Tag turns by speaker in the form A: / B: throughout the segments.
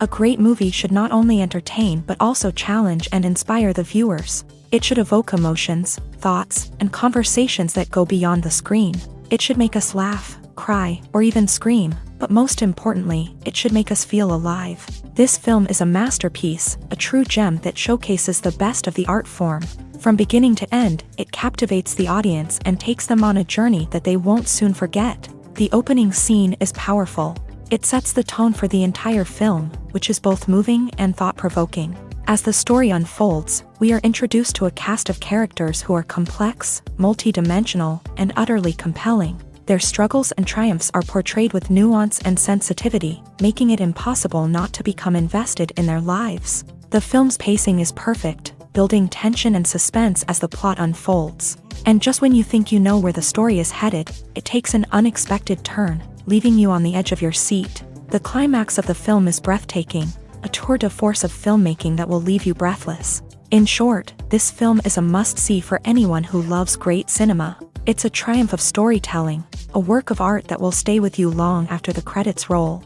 A: A great movie should not only entertain but also challenge and inspire the viewers. It should evoke emotions, thoughts, and conversations that go beyond the screen. It should make us laugh, cry, or even scream, but most importantly, it should make us feel alive. This film is a masterpiece, a true gem that showcases the best of the art form. From beginning to end, it captivates the audience and takes them on a journey that they won't soon forget. The opening scene is powerful. It sets the tone for the entire film, which is both moving and thought-provoking. As the story unfolds, we are introduced to a cast of characters who are complex, multi-dimensional, and utterly compelling. Their struggles and triumphs are portrayed with nuance and sensitivity, making it impossible not to become invested in their lives. The film's pacing is perfect, building tension and suspense as the plot unfolds. And just when you think you know where the story is headed, it takes an unexpected turn, leaving you on the edge of your seat. The climax of the film is breathtaking, a tour de force of filmmaking that will leave you breathless. In short, this film is a must-see for anyone who loves great cinema. It's a triumph of storytelling, a work of art that will stay with you long after the credits roll.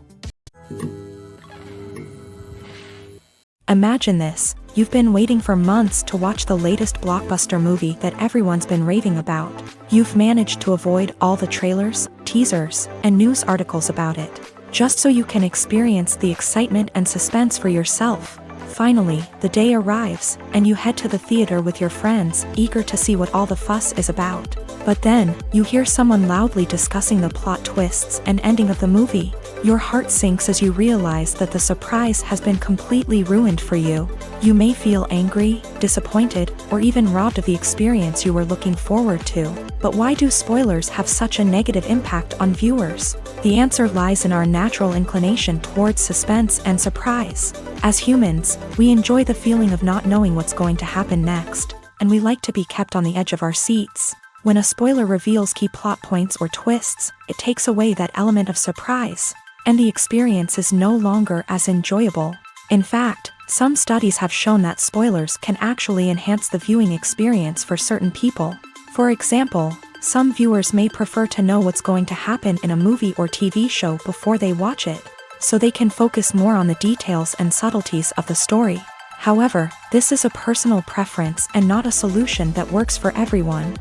A: Imagine this. You've been waiting for months to watch the latest blockbuster movie that everyone's been raving about. You've managed to avoid all the trailers, teasers, and news articles about it, just so you can experience the excitement and suspense for yourself. Finally, the day arrives, and you head to the theater with your friends, eager to see what all the fuss is about. But then, you hear someone loudly discussing the plot twists and ending of the movie. Your heart sinks as you realize that the surprise has been completely ruined for you. You may feel angry, disappointed, or even robbed of the experience you were looking forward to. But why do spoilers have such a negative impact on viewers? The answer lies in our natural inclination towards suspense and surprise. As humans, we enjoy the feeling of not knowing what's going to happen next, and we like to be kept on the edge of our seats. When a spoiler reveals key plot points or twists, it takes away that element of surprise, and the experience is no longer as enjoyable. In fact, some studies have shown that spoilers can actually enhance the viewing experience for certain people. For example, some viewers may prefer to know what's going to happen in a movie or TV show before they watch it, so they can focus more on the details and subtleties of the story. However, this is a personal preference and not a solution that works for everyone.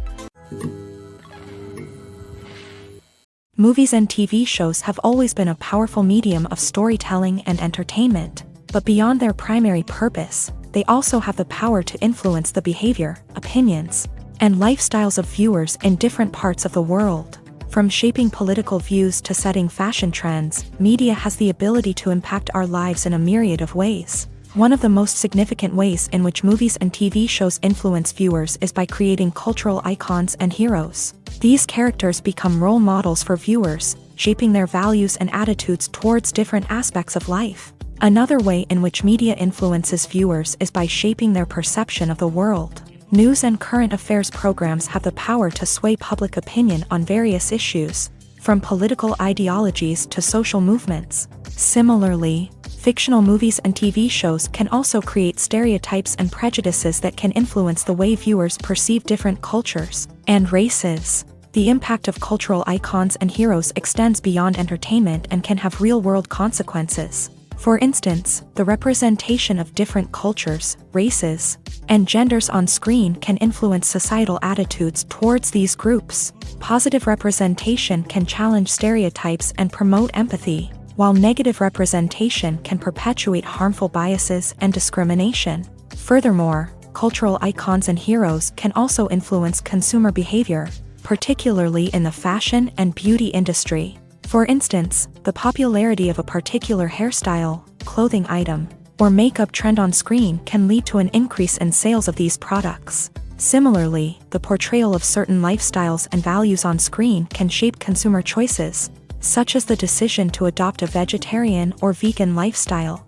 A: Movies and TV shows have always been a powerful medium of storytelling and entertainment, but beyond their primary purpose, they also have the power to influence the behavior, opinions, and lifestyles of viewers in different parts of the world. From shaping political views to setting fashion trends, media has the ability to impact our lives in a myriad of ways. One of the most significant ways in which movies and TV shows influence viewers is by creating cultural icons and heroes. These characters become role models for viewers, shaping their values and attitudes towards different aspects of life. Another way in which media influences viewers is by shaping their perception of the world. News and current affairs programs have the power to sway public opinion on various issues, from political ideologies to social movements. Similarly, fictional movies and TV shows can also create stereotypes and prejudices that can influence the way viewers perceive different cultures and races. The impact of cultural icons and heroes extends beyond entertainment and can have real-world consequences. For instance, the representation of different cultures, races, and genders on screen can influence societal attitudes towards these groups. Positive representation can challenge stereotypes and promote empathy, while negative representation can perpetuate harmful biases and discrimination. Furthermore, cultural icons and heroes can also influence consumer behavior, particularly in the fashion and beauty industry. For instance, the popularity of a particular hairstyle, clothing item, or makeup trend on screen can lead to an increase in sales of these products. Similarly, the portrayal of certain lifestyles and values on screen can shape consumer choices, such as the decision to adopt a vegetarian or vegan lifestyle.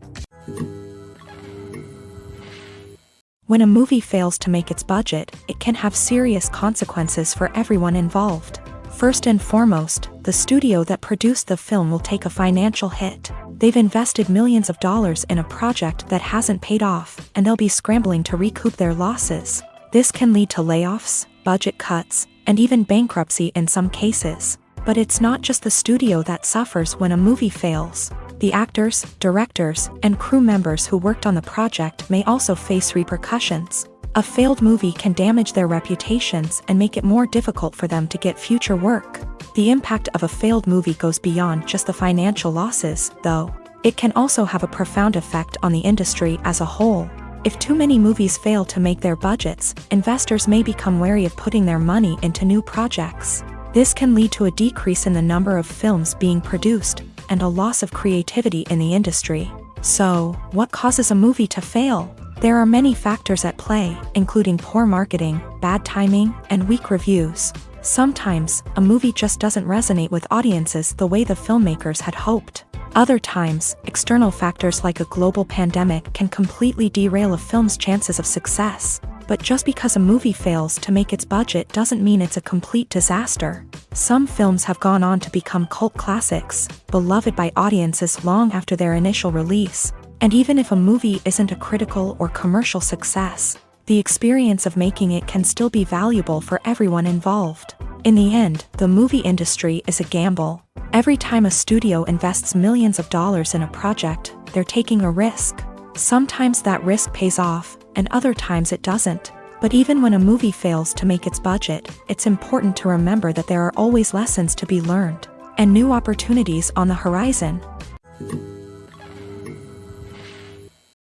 A: When a movie fails to make its budget, it can have serious consequences for everyone involved. First and foremost, the studio that produced the film will take a financial hit. They've invested millions of dollars in a project that hasn't paid off, and they'll be scrambling to recoup their losses. This can lead to layoffs, budget cuts, and even bankruptcy in some cases. But it's not just the studio that suffers when a movie fails. The actors, directors, and crew members who worked on the project may also face repercussions. A failed movie can damage their reputations and make it more difficult for them to get future work. The impact of a failed movie goes beyond just the financial losses, though. It can also have a profound effect on the industry as a whole. If too many movies fail to make their budgets, investors may become wary of putting their money into new projects. This can lead to a decrease in the number of films being produced, and a loss of creativity in the industry. So, what causes a movie to fail? There are many factors at play, including poor marketing, bad timing, and weak reviews. Sometimes, a movie just doesn't resonate with audiences the way the filmmakers had hoped. Other times, external factors like a global pandemic can completely derail a film's chances of success. But just because a movie fails to make its budget doesn't mean it's a complete disaster. Some films have gone on to become cult classics, beloved by audiences long after their initial release. And even if a movie isn't a critical or commercial success, the experience of making it can still be valuable for everyone involved. In the end, the movie industry is a gamble. Every time a studio invests millions of dollars in a project, they're taking a risk. Sometimes that risk pays off, and other times it doesn't. But even when a movie fails to make its budget, it's important to remember that there are always lessons to be learned, and new opportunities on the horizon.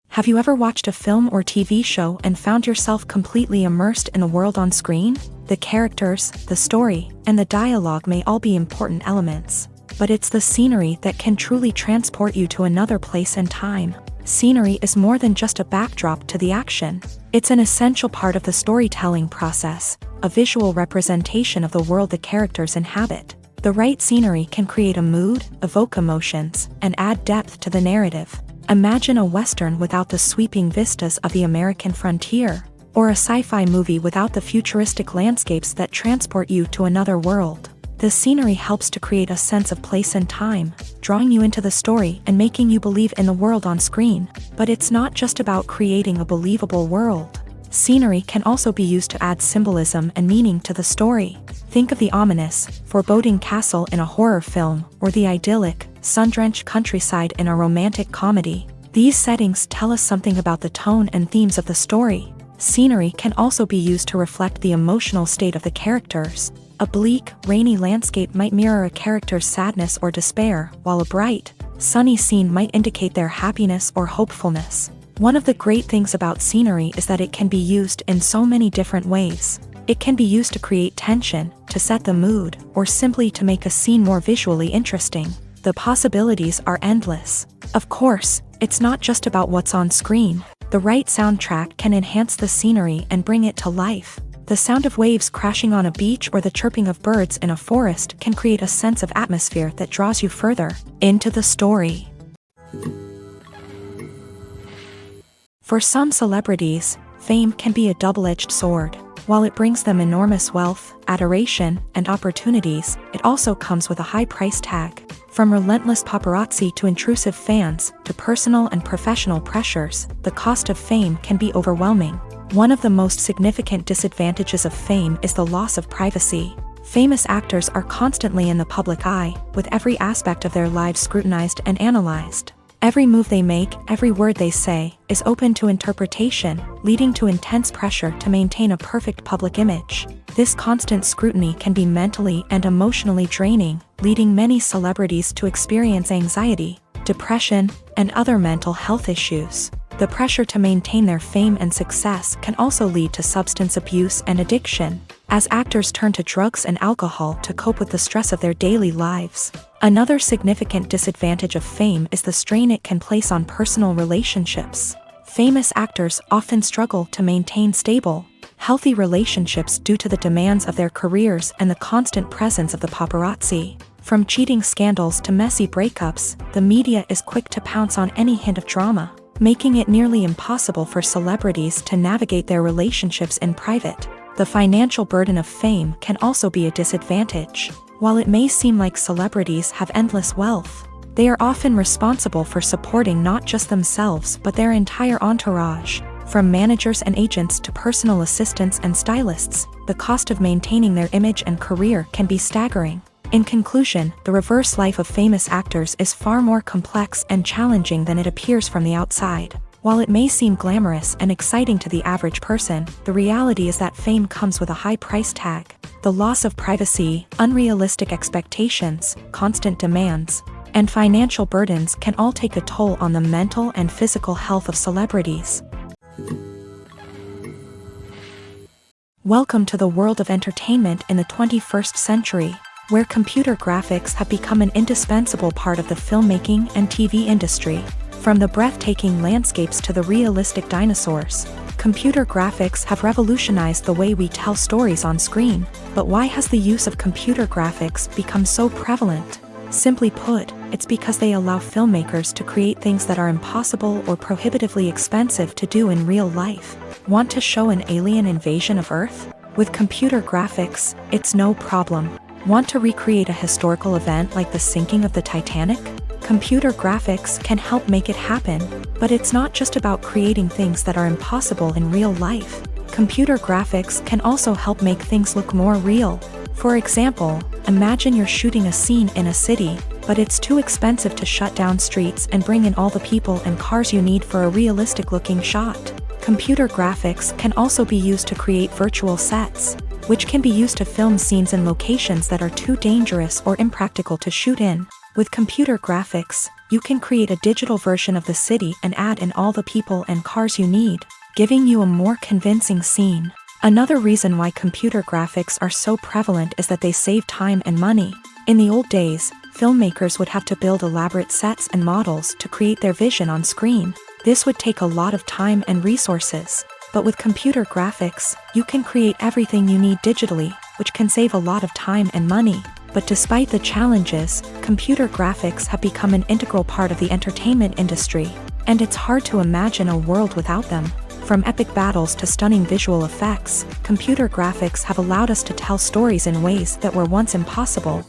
A: Have you ever watched a film or TV show and found yourself completely immersed in the world on screen? The characters, the story, and the dialogue may all be important elements, but it's the scenery that can truly transport you to another place and time. Scenery is more than just a backdrop to the action. It's an essential part of the storytelling process, a visual representation of the world the characters inhabit. The right scenery can create a mood, evoke emotions, and add depth to the narrative. Imagine a Western without the sweeping vistas of the American frontier, or a sci-fi movie without the futuristic landscapes that transport you to another world. The scenery helps to create a sense of place and time, drawing you into the story and making you believe in the world on screen. But it's not just about creating a believable world. Scenery can also be used to add symbolism and meaning to the story. Think of the ominous, foreboding castle in a horror film, or the idyllic, sun-drenched countryside in a romantic comedy. These settings tell us something about the tone and themes of the story. Scenery can also be used to reflect the emotional state of the characters. A bleak, rainy landscape might mirror a character's sadness or despair, while a bright, sunny scene might indicate their happiness or hopefulness. One of the great things about scenery is that it can be used in so many different ways. It can be used to create tension, to set the mood, or simply to make a scene more visually interesting. The possibilities are endless. Of course, it's not just about what's on screen. The right soundtrack can enhance the scenery and bring it to life. The sound of waves crashing on a beach or the chirping of birds in a forest can create a sense of atmosphere that draws you further into the story. For some celebrities, fame can be a double-edged sword. While it brings them enormous wealth, adoration, and opportunities, it also comes with a high price tag. From relentless paparazzi to intrusive fans, to personal and professional pressures, the cost of fame can be overwhelming. One of the most significant disadvantages of fame is the loss of privacy. Famous actors are constantly in the public eye, with every aspect of their lives scrutinized and analyzed. Every move they make, every word they say, is open to interpretation, leading to intense pressure to maintain a perfect public image. This constant scrutiny can be mentally and emotionally draining, leading many celebrities to experience anxiety, depression, and other mental health issues. The pressure to maintain their fame and success can also lead to substance abuse and addiction, as actors turn to drugs and alcohol to cope with the stress of their daily lives. Another significant disadvantage of fame is the strain it can place on personal relationships. Famous actors often struggle to maintain stable, healthy relationships due to the demands of their careers and the constant presence of the paparazzi. From cheating scandals to messy breakups, the media is quick to pounce on any hint of drama, making it nearly impossible for celebrities to navigate their relationships in private. The financial burden of fame can also be a disadvantage. While it may seem like celebrities have endless wealth, they are often responsible for supporting not just themselves but their entire entourage. From managers and agents to personal assistants and stylists, the cost of maintaining their image and career can be staggering. In conclusion, the reverse life of famous actors is far more complex and challenging than it appears from the outside. While it may seem glamorous and exciting to the average person, the reality is that fame comes with a high price tag. The loss of privacy, unrealistic expectations, constant demands, and financial burdens can all take a toll on the mental and physical health of celebrities. Welcome to the world of entertainment in the 21st century, where computer graphics have become an indispensable part of the filmmaking and TV industry. From the breathtaking landscapes to the realistic dinosaurs, computer graphics have revolutionized the way we tell stories on screen. But why has the use of computer graphics become so prevalent? Simply put, it's because they allow filmmakers to create things that are impossible or prohibitively expensive to do in real life. Want to show an alien invasion of Earth? With computer graphics, it's no problem. Want to recreate a historical event like the sinking of the Titanic? Computer graphics can help make it happen, but it's not just about creating things that are impossible in real life. Computer graphics can also help make things look more real. For example, imagine you're shooting a scene in a city, but it's too expensive to shut down streets and bring in all the people and cars you need for a realistic-looking shot. Computer graphics can also be used to create virtual sets, which can be used to film scenes in locations that are too dangerous or impractical to shoot in. With computer graphics, you can create a digital version of the city and add in all the people and cars you need, giving you a more convincing scene. Another reason why computer graphics are so prevalent is that they save time and money. In the old days, filmmakers would have to build elaborate sets and models to create their vision on screen. This would take a lot of time and resources. But with computer graphics, you can create everything you need digitally, which can save a lot of time and money. But despite the challenges, computer graphics have become an integral part of the entertainment industry, and it's hard to imagine a world without them. From epic battles to stunning visual effects, computer graphics have allowed us to tell stories in ways that were once impossible.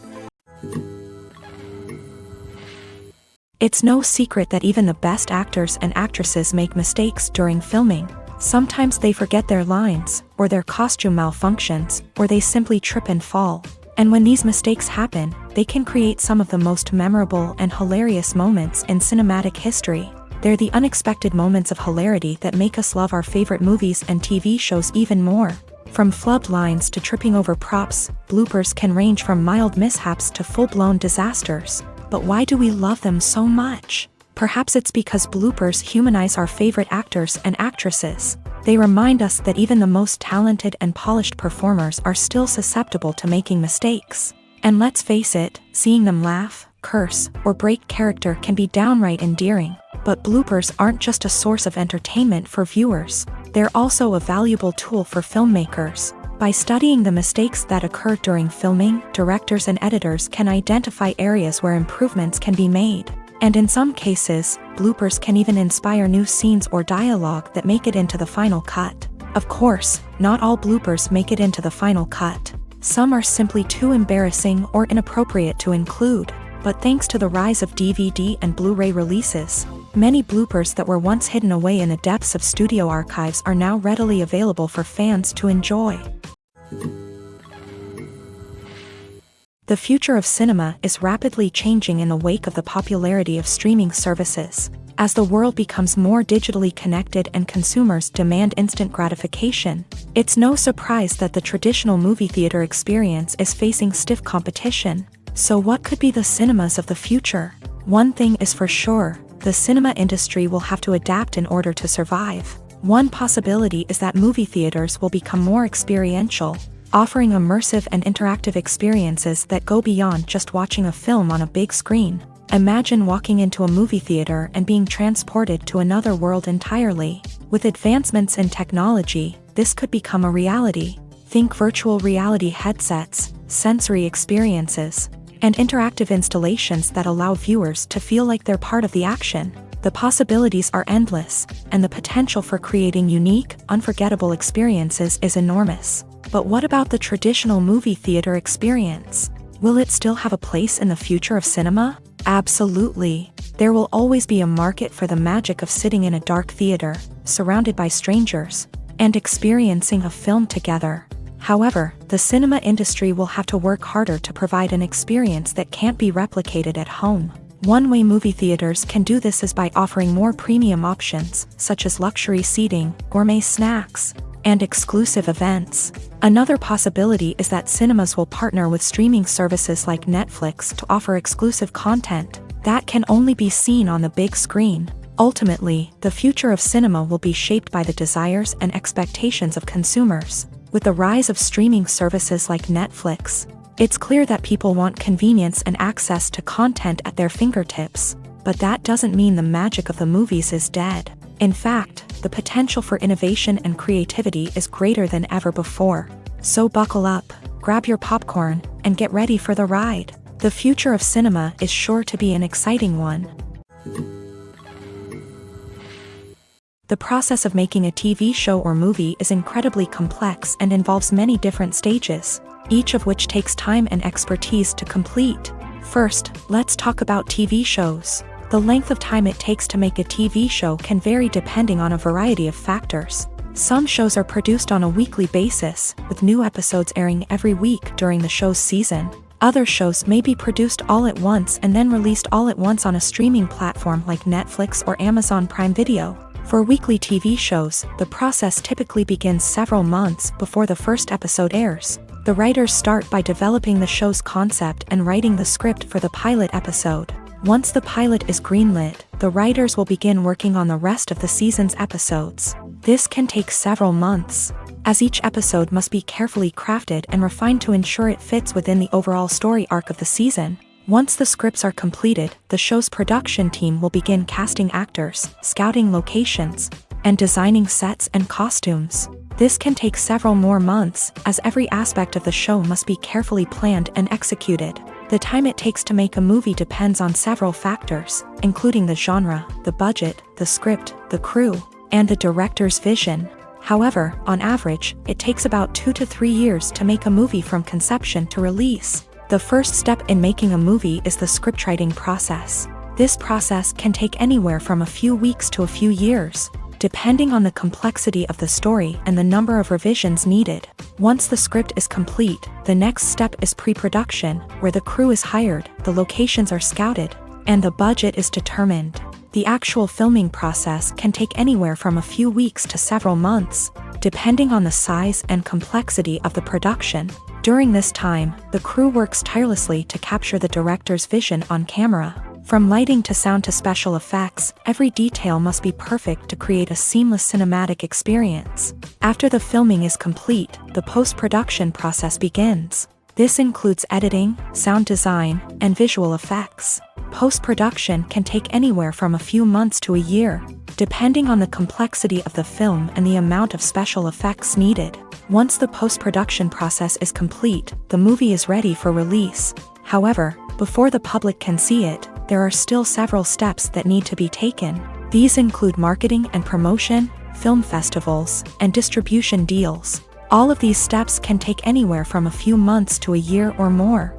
A: It's no secret that even the best actors and actresses make mistakes during filming. Sometimes they forget their lines, or their costume malfunctions, or they simply trip and fall. And when these mistakes happen, they can create some of the most memorable and hilarious moments in cinematic history. They're the unexpected moments of hilarity that make us love our favorite movies and TV shows even more. From flubbed lines to tripping over props, bloopers can range from mild mishaps to full-blown disasters. But why do we love them so much? Perhaps it's because bloopers humanize our favorite actors and actresses. They remind us that even the most talented and polished performers are still susceptible to making mistakes. And let's face it, seeing them laugh, curse, or break character can be downright endearing. But bloopers aren't just a source of entertainment for viewers. They're also a valuable tool for filmmakers. By studying the mistakes that occur during filming, directors and editors can identify areas where improvements can be made. And in some cases, bloopers can even inspire new scenes or dialogue that make it into the final cut. Of course, not all bloopers make it into the final cut. Some are simply too embarrassing or inappropriate to include. But thanks to the rise of DVD and Blu-ray releases, many bloopers that were once hidden away in the depths of studio archives are now readily available for fans to enjoy. The future of cinema is rapidly changing in the wake of the popularity of streaming services. As the world becomes more digitally connected and consumers demand instant gratification, it's no surprise that the traditional movie theater experience is facing stiff competition. So what could be the cinemas of the future? One thing is for sure, the cinema industry will have to adapt in order to survive. One possibility is that movie theaters will become more experiential, offering immersive and interactive experiences that go beyond just watching a film on a big screen. Imagine walking into a movie theater and being transported to another world entirely. With advancements in technology, this could become a reality. Think virtual reality headsets, sensory experiences, and interactive installations that allow viewers to feel like they're part of the action. The possibilities are endless, and the potential for creating unique, unforgettable experiences is enormous. But what about the traditional movie theater experience? Will it still have a place in the future of cinema? Absolutely. There will always be a market for the magic of sitting in a dark theater, surrounded by strangers, and experiencing a film together. However, the cinema industry will have to work harder to provide an experience that can't be replicated at home. One way movie theaters can do this is by offering more premium options, such as luxury seating, gourmet snacks, and exclusive events. Another possibility is that cinemas will partner with streaming services like Netflix to offer exclusive content that can only be seen on the big screen. Ultimately, the future of cinema will be shaped by the desires and expectations of consumers. With the rise of streaming services like Netflix, it's clear that people want convenience and access to content at their fingertips. But that doesn't mean the magic of the movies is dead. In fact, the potential for innovation and creativity is greater than ever before. So buckle up, grab your popcorn, and get ready for the ride. The future of cinema is sure to be an exciting one. The process of making a TV show or movie is incredibly complex and involves many different stages, each of which takes time and expertise to complete. First, let's talk about TV shows. The length of time it takes to make a TV show can vary depending on a variety of factors. Some shows are produced on a weekly basis, with new episodes airing every week during the show's season. Other shows may be produced all at once and then released all at once on a streaming platform like Netflix or Amazon Prime Video. For weekly TV shows, the process typically begins several months before the first episode airs. The writers start by developing the show's concept and writing the script for the pilot episode. Once the pilot is greenlit, the writers will begin working on the rest of the season's episodes. This can take several months, as each episode must be carefully crafted and refined to ensure it fits within the overall story arc of the season. Once the scripts are completed, the show's production team will begin casting actors, scouting locations, and designing sets and costumes. This can take several more months, as every aspect of the show must be carefully planned and executed. The time it takes to make a movie depends on several factors, including the genre, the budget, the script, the crew, and the director's vision. However, on average, it takes about 2 to 3 years to make a movie from conception to release. The first step in making a movie is the scriptwriting process. This process can take anywhere from a few weeks to a few years, depending on the complexity of the story and the number of revisions needed. Once the script is complete, the next step is pre-production, where the crew is hired, the locations are scouted, and the budget is determined. The actual filming process can take anywhere from a few weeks to several months, depending on the size and complexity of the production. During this time, the crew works tirelessly to capture the director's vision on camera. From lighting to sound to special effects, every detail must be perfect to create a seamless cinematic experience. After the filming is complete, the post-production process begins. This includes editing, sound design, and visual effects. Post-production can take anywhere from a few months to a year, depending on the complexity of the film and the amount of special effects needed. Once the post-production process is complete, the movie is ready for release. However, before the public can see it, there are still several steps that need to be taken. These include marketing and promotion, film festivals, and distribution deals. All of these steps can take anywhere from a few months to a year or more.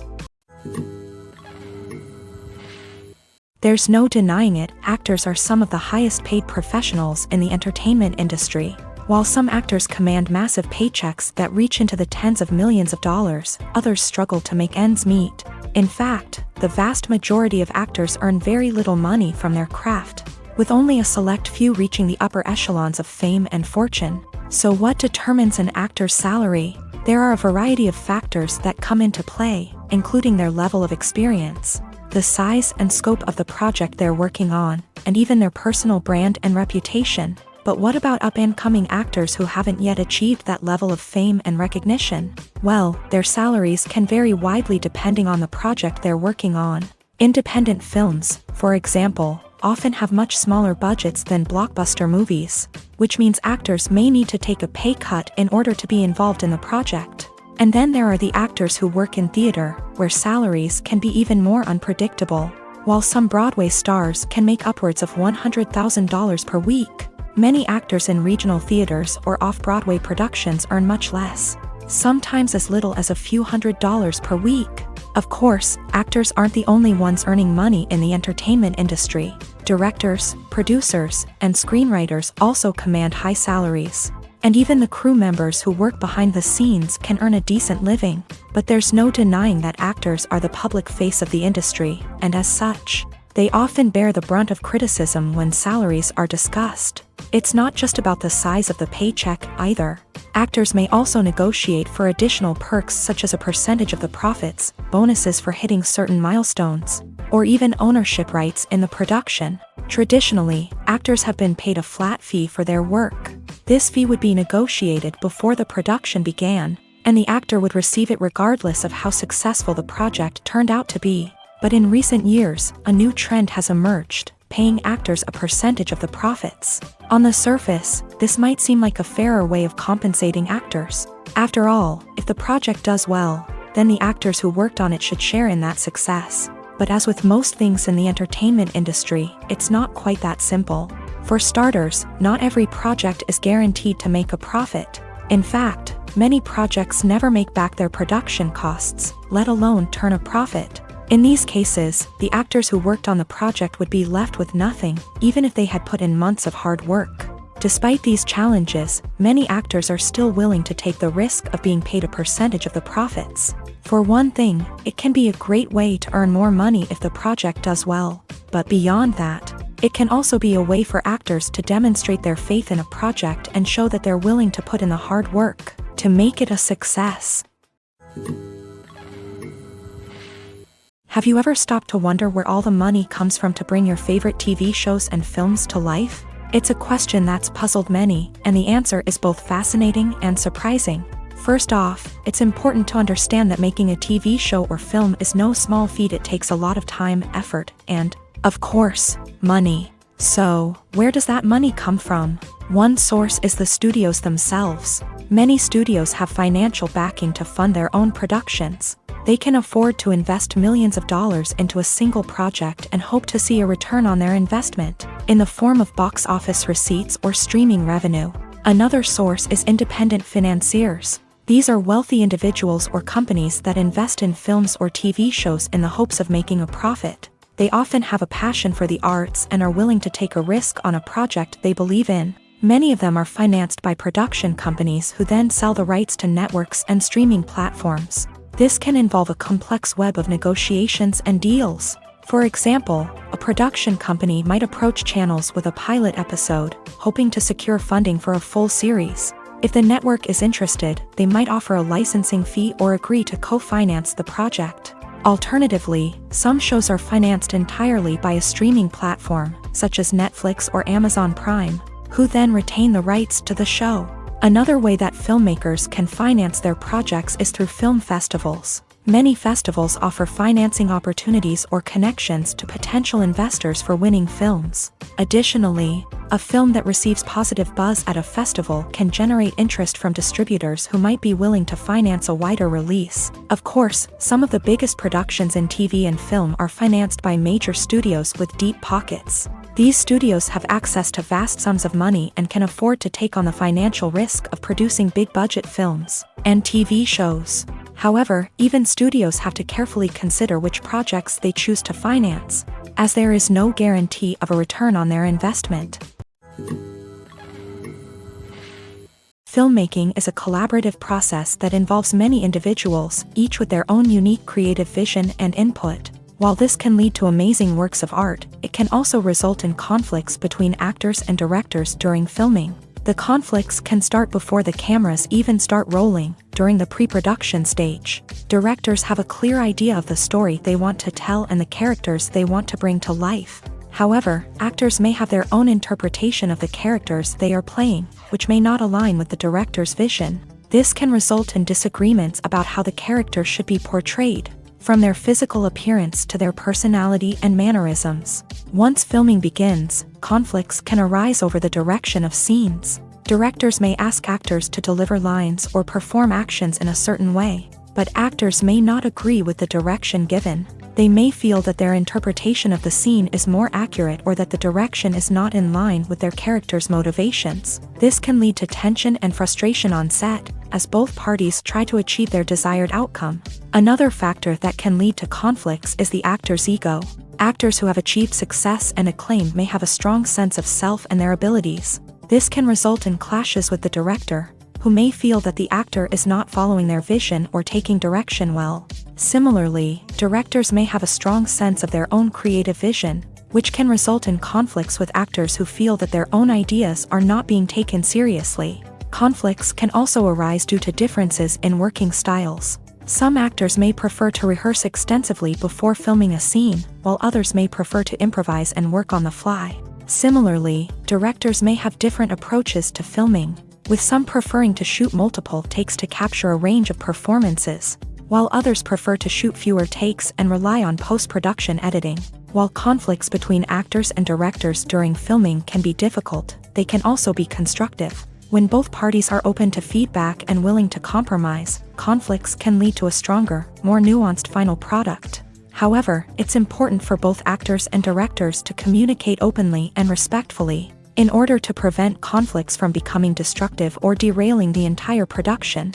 A: There's no denying it, actors are some of the highest paid professionals in the entertainment industry. While some actors command massive paychecks that reach into the tens of millions of dollars, others struggle to make ends meet. In fact, the vast majority of actors earn very little money from their craft, with only a select few reaching the upper echelons of fame and fortune. So what determines an actor's salary? There are a variety of factors that come into play, including their level of experience, the size and scope of the project they're working on, and even their personal brand and reputation. But what about up-and-coming actors who haven't yet achieved that level of fame and recognition? Well, their salaries can vary widely depending on the project they're working on. Independent films, for example, often have much smaller budgets than blockbuster movies, which means actors may need to take a pay cut in order to be involved in the project. And then there are the actors who work in theater, where salaries can be even more unpredictable. While some Broadway stars can make upwards of $100,000 per week, many actors in regional theaters or off-Broadway productions earn much less, sometimes as little as a few $100s per week. Of course, actors aren't the only ones earning money in the entertainment industry. Directors, producers, and screenwriters also command high salaries. And even the crew members who work behind the scenes can earn a decent living. But there's no denying that actors are the public face of the industry, and as such, they often bear the brunt of criticism when salaries are discussed. It's not just about the size of the paycheck either. Actors may also negotiate for additional perks such as a percentage of the profits, bonuses for hitting certain milestones, or even ownership rights in the production. Traditionally, actors have been paid a flat fee for their work. This fee would be negotiated before the production began, and the actor would receive it regardless of how successful the project turned out to be. But in recent years, a new trend has emerged, paying actors a percentage of the profits. On the surface, this might seem like a fairer way of compensating actors. After all, if the project does well, then the actors who worked on it should share in that success. But as with most things in the entertainment industry, it's not quite that simple. For starters, not every project is guaranteed to make a profit. In fact, many projects never make back their production costs, let alone turn a profit. In these cases, the actors who worked on the project would be left with nothing, even if they had put in months of hard work. Despite these challenges, many actors are still willing to take the risk of being paid a percentage of the profits. For one thing, it can be a great way to earn more money if the project does well. But beyond that, it can also be a way for actors to demonstrate their faith in a project and show that they're willing to put in the hard work to make it a success. Have you ever stopped to wonder where all the money comes from to bring your favorite TV shows and films to life? It's a question that's puzzled many, and the answer is both fascinating and surprising. First off, it's important to understand that making a TV show or film is no small feat. It takes a lot of time, effort, and, of course, money. So, where does that money come from? One source is the studios themselves. Many studios have financial backing to fund their own productions. They can afford to invest millions of dollars into a single project and hope to see a return on their investment, in the form of box office receipts or streaming revenue. Another source is independent financiers. These are wealthy individuals or companies that invest in films or TV shows in the hopes of making a profit. They often have a passion for the arts and are willing to take a risk on a project they believe in. Many of them are financed by production companies who then sell the rights to networks and streaming platforms. This can involve a complex web of negotiations and deals. For example, a production company might approach channels with a pilot episode, hoping to secure funding for a full series. If the network is interested, they might offer a licensing fee or agree to co-finance the project. Alternatively, some shows are financed entirely by a streaming platform, such as Netflix or Amazon Prime, who then retain the rights to the show. Another way that filmmakers can finance their projects is through film festivals. Many festivals offer financing opportunities or connections to potential investors for winning films. Additionally, a film that receives positive buzz at a festival can generate interest from distributors who might be willing to finance a wider release. Of course, some of the biggest productions in TV and film are financed by major studios with deep pockets. These studios have access to vast sums of money and can afford to take on the financial risk of producing big-budget films and TV shows. However, even studios have to carefully consider which projects they choose to finance, as there is no guarantee of a return on their investment. Filmmaking is a collaborative process that involves many individuals, each with their own unique creative vision and input. While this can lead to amazing works of art, it can also result in conflicts between actors and directors during filming. The conflicts can start before the cameras even start rolling, during the pre-production stage. Directors have a clear idea of the story they want to tell and the characters they want to bring to life. However, actors may have their own interpretation of the characters they are playing, which may not align with the director's vision. This can result in disagreements about how the character should be portrayed, from their physical appearance to their personality and mannerisms. Once filming begins, conflicts can arise over the direction of scenes. Directors may ask actors to deliver lines or perform actions in a certain way, but actors may not agree with the direction given. They may feel that their interpretation of the scene is more accurate or that the direction is not in line with their character's motivations. This can lead to tension and frustration on set, as both parties try to achieve their desired outcome. Another factor that can lead to conflicts is the actor's ego. Actors who have achieved success and acclaim may have a strong sense of self and their abilities. This can result in clashes with the director, who may feel that the actor is not following their vision or taking direction well. Similarly, directors may have a strong sense of their own creative vision, which can result in conflicts with actors who feel that their own ideas are not being taken seriously. Conflicts can also arise due to differences in working styles. Some actors may prefer to rehearse extensively before filming a scene, while others may prefer to improvise and work on the fly. Similarly, directors may have different approaches to filming, with some preferring to shoot multiple takes to capture a range of performances, while others prefer to shoot fewer takes and rely on post-production editing. While conflicts between actors and directors during filming can be difficult, they can also be constructive. When both parties are open to feedback and willing to compromise, conflicts can lead to a stronger, more nuanced final product. However, it's important for both actors and directors to communicate openly and respectfully, in order to prevent conflicts from becoming destructive or derailing the entire production.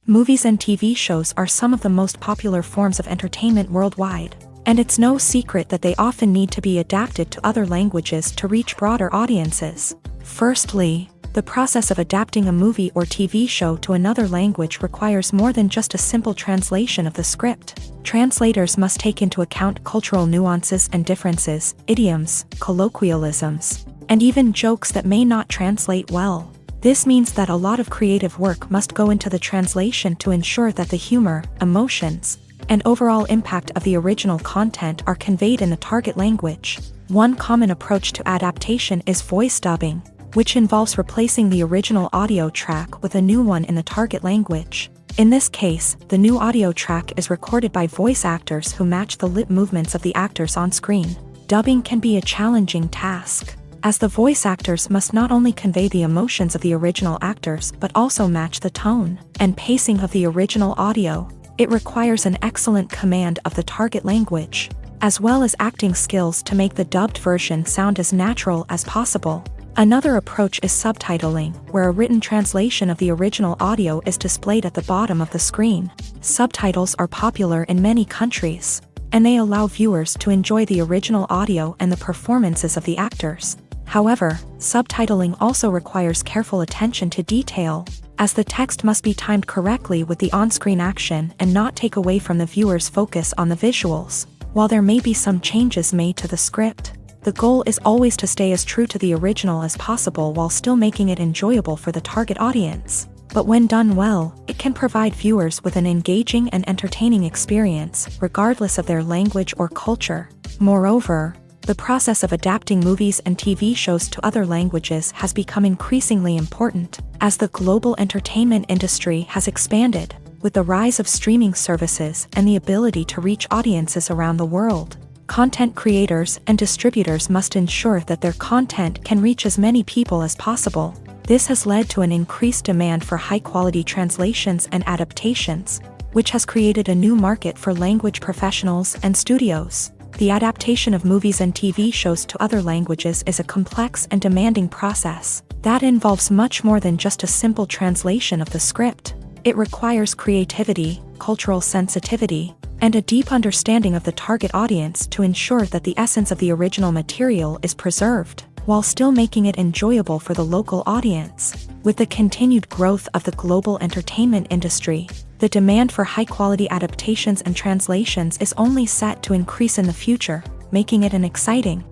A: Movies and TV shows are some of the most popular forms of entertainment worldwide, and it's no secret that they often need to be adapted to other languages to reach broader audiences. Firstly, the process of adapting a movie or TV show to another language requires more than just a simple translation of the script. Translators must take into account cultural nuances and differences, idioms, colloquialisms, and even jokes that may not translate well. This means that a lot of creative work must go into the translation to ensure that the humor, emotions, and overall impact of the original content are conveyed in the target language. One common approach to adaptation is voice dubbing, which involves replacing the original audio track with a new one in the target language. In this case, the new audio track is recorded by voice actors who match the lip movements of the actors on screen. Dubbing can be a challenging task, as the voice actors must not only convey the emotions of the original actors but also match the tone and pacing of the original audio. It requires an excellent command of the target language, as well as acting skills to make the dubbed version sound as natural as possible. Another approach is subtitling, where a written translation of the original audio is displayed at the bottom of the screen. Subtitles are popular in many countries, and they allow viewers to enjoy the original audio and the performances of the actors. However, subtitling also requires careful attention to detail, as the text must be timed correctly with the on-screen action and not take away from the viewer's focus on the visuals. While there may be some changes made to the script, the goal is always to stay as true to the original as possible while still making it enjoyable for the target audience. But when done well, it can provide viewers with an engaging and entertaining experience, regardless of their language or culture. Moreover, the process of adapting movies and TV shows to other languages has become increasingly important, as the global entertainment industry has expanded, with the rise of streaming services and the ability to reach audiences around the world. Content creators and distributors must ensure that their content can reach as many people as possible. This has led to an increased demand for high-quality translations and adaptations, which has created a new market for language professionals and studios. The adaptation of movies and TV shows to other languages is a complex and demanding process that involves much more than just a simple translation of the script. It requires creativity, cultural sensitivity, and a deep understanding of the target audience to ensure that the essence of the original material is preserved, while still making it enjoyable for the local audience. With the continued growth of the global entertainment industry, the demand for high-quality adaptations and translations is only set to increase in the future, making it an exciting.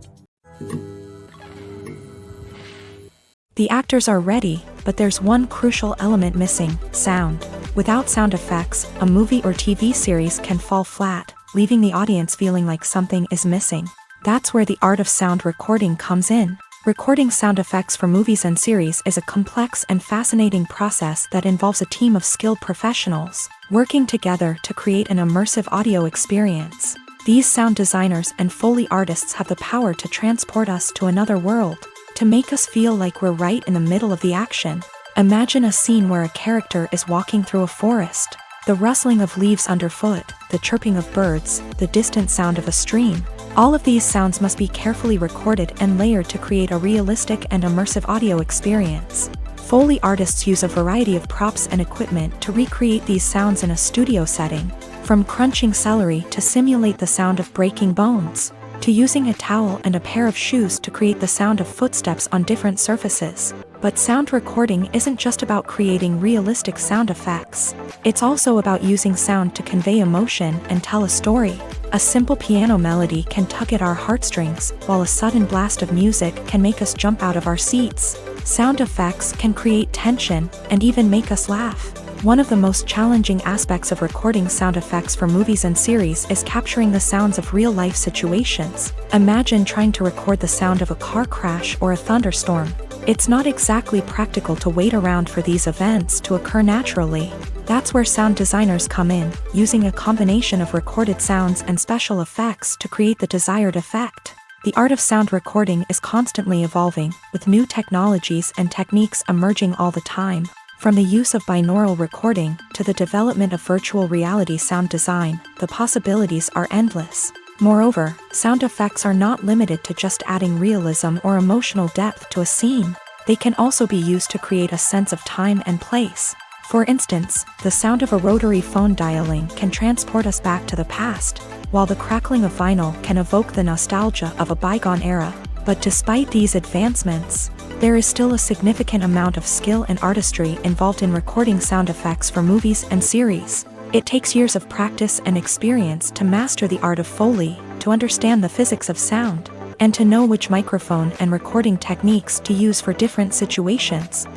A: The actors are ready, but there's one crucial element missing: sound. Without sound effects, a movie or TV series can fall flat, leaving the audience feeling like something is missing. That's where the art of sound recording comes in. Recording sound effects for movies and series is a complex and fascinating process that involves a team of skilled professionals working together to create an immersive audio experience. These sound designers and Foley artists have the power to transport us to another world, to make us feel like we're right in the middle of the action. Imagine a scene where a character is walking through a forest. The rustling of leaves underfoot, the chirping of birds, the distant sound of a stream. All of these sounds must be carefully recorded and layered to create a realistic and immersive audio experience. Foley artists use a variety of props and equipment to recreate these sounds in a studio setting, from crunching celery to simulate the sound of breaking bones. to using a towel and a pair of shoes to create the sound of footsteps on different surfaces. But sound recording isn't just about creating realistic sound effects. It's also about using sound to convey emotion and tell a story. A simple piano melody can tug at our heartstrings, while a sudden blast of music can make us jump out of our seats. Sound effects can create tension and even make us laugh. One of the most challenging aspects of recording sound effects for movies and series is capturing the sounds of real-life situations. Imagine trying to record the sound of a car crash or a thunderstorm. It's not exactly practical to wait around for these events to occur naturally. That's where sound designers come in, using a combination of recorded sounds and special effects to create the desired effect. The art of sound recording is constantly evolving, with new technologies and techniques emerging all the time. From the use of binaural recording to the development of virtual reality sound design, the possibilities are endless. Moreover, sound effects are not limited to just adding realism or emotional depth to a scene. They can also be used to create a sense of time and place. For instance, the sound of a rotary phone dialing can transport us back to the past, while the crackling of vinyl can evoke the nostalgia of a bygone era. But despite these advancements, there is still a significant amount of skill and artistry involved in recording sound effects for movies and series. It takes years of practice and experience to master the art of Foley, to understand the physics of sound, and to know which microphone and recording techniques to use for different situations.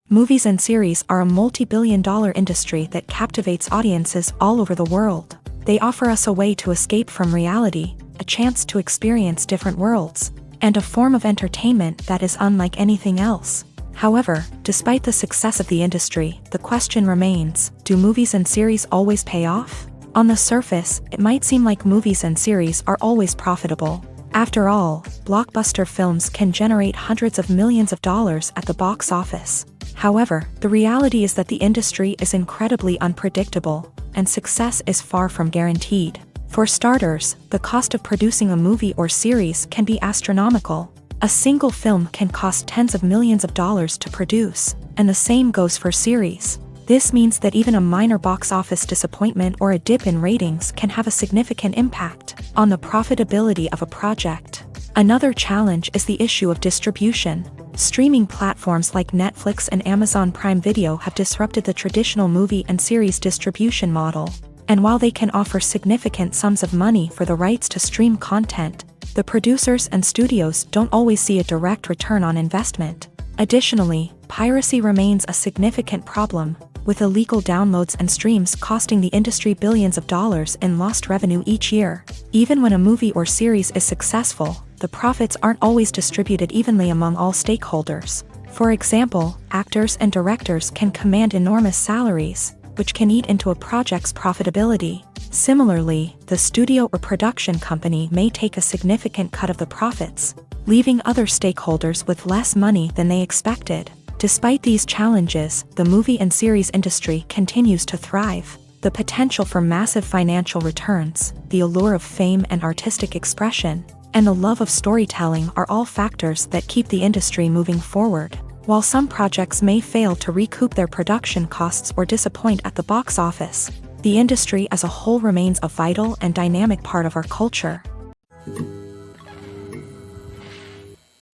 A: Movies and series are a multi-billion-dollar industry that captivates audiences all over the world. They offer us a way to escape from reality, a chance to experience different worlds, and a form of entertainment that is unlike anything else. However, despite the success of the industry, the question remains, do movies and series always pay off? On the surface, it might seem like movies and series are always profitable. After all, blockbuster films can generate hundreds of millions of dollars at the box office. However, the reality is that the industry is incredibly unpredictable, and success is far from guaranteed. For starters, the cost of producing a movie or series can be astronomical. A single film can cost tens of millions of dollars to produce, and the same goes for series. This means that even a minor box office disappointment or a dip in ratings can have a significant impact on the profitability of a project. Another challenge is the issue of distribution. Streaming platforms like Netflix and Amazon Prime Video have disrupted the traditional movie and series distribution model. And while they can offer significant sums of money for the rights to stream content, the producers and studios don't always see a direct return on investment. Additionally, piracy remains a significant problem, with illegal downloads and streams costing the industry billions of dollars in lost revenue each year. Even when a movie or series is successful, the profits aren't always distributed evenly among all stakeholders. For example, actors and directors can command enormous salaries, which can eat into a project's profitability. Similarly, the studio or production company may take a significant cut of the profits, leaving other stakeholders with less money than they expected. Despite these challenges, the movie and series industry continues to thrive. The potential for massive financial returns, the allure of fame and artistic expression, and the love of storytelling are all factors that keep the industry moving forward. While some projects may fail to recoup their production costs or disappoint at the box office, the industry as a whole remains a vital and dynamic part of our culture.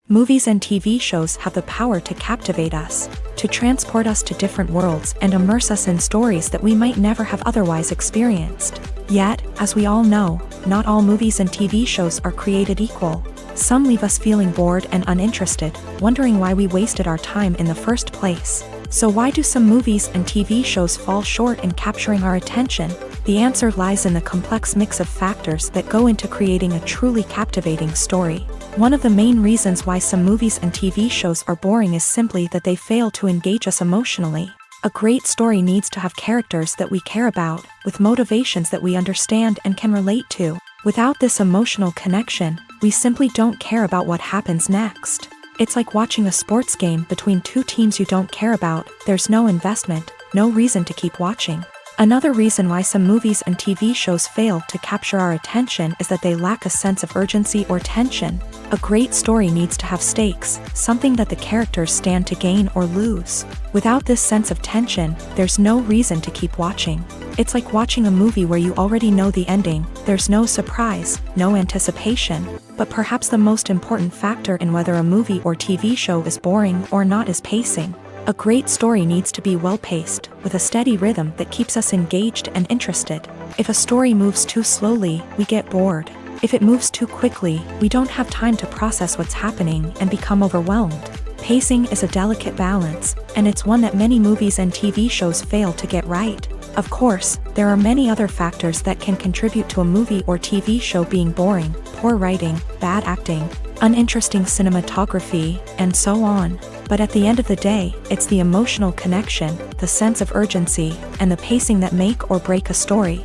A: Movies and TV shows have the power to captivate us, to transport us to different worlds and immerse us in stories that we might never have otherwise experienced. Yet, as we all know, not all movies and TV shows are created equal. Some leave us feeling bored and uninterested, wondering why we wasted our time in the first place. So why do some movies and TV shows fall short in capturing our attention? The answer lies in the complex mix of factors that go into creating a truly captivating story. One of the main reasons why some movies and TV shows are boring is simply that they fail to engage us emotionally. A great story needs to have characters that we care about, with motivations that we understand and can relate to. Without this emotional connection, we simply don't care about what happens next. It's like watching a sports game between two teams you don't care about. There's no investment, no reason to keep watching. Another reason why some movies and TV shows fail to capture our attention is that they lack a sense of urgency or tension. A great story needs to have stakes, something that the characters stand to gain or lose. Without this sense of tension, there's no reason to keep watching. It's like watching a movie where you already know the ending, there's no surprise, no anticipation. But perhaps the most important factor in whether a movie or TV show is boring or not is pacing. A great story needs to be well-paced, with a steady rhythm that keeps us engaged and interested. If a story moves too slowly, we get bored. If it moves too quickly, we don't have time to process what's happening and become overwhelmed. Pacing is a delicate balance, and it's one that many movies and TV shows fail to get right. Of course, there are many other factors that can contribute to a movie or TV show being boring: poor writing, bad acting, uninteresting cinematography, and so on. But at the end of the day, it's the emotional connection, the sense of urgency, and the pacing that make or break a story.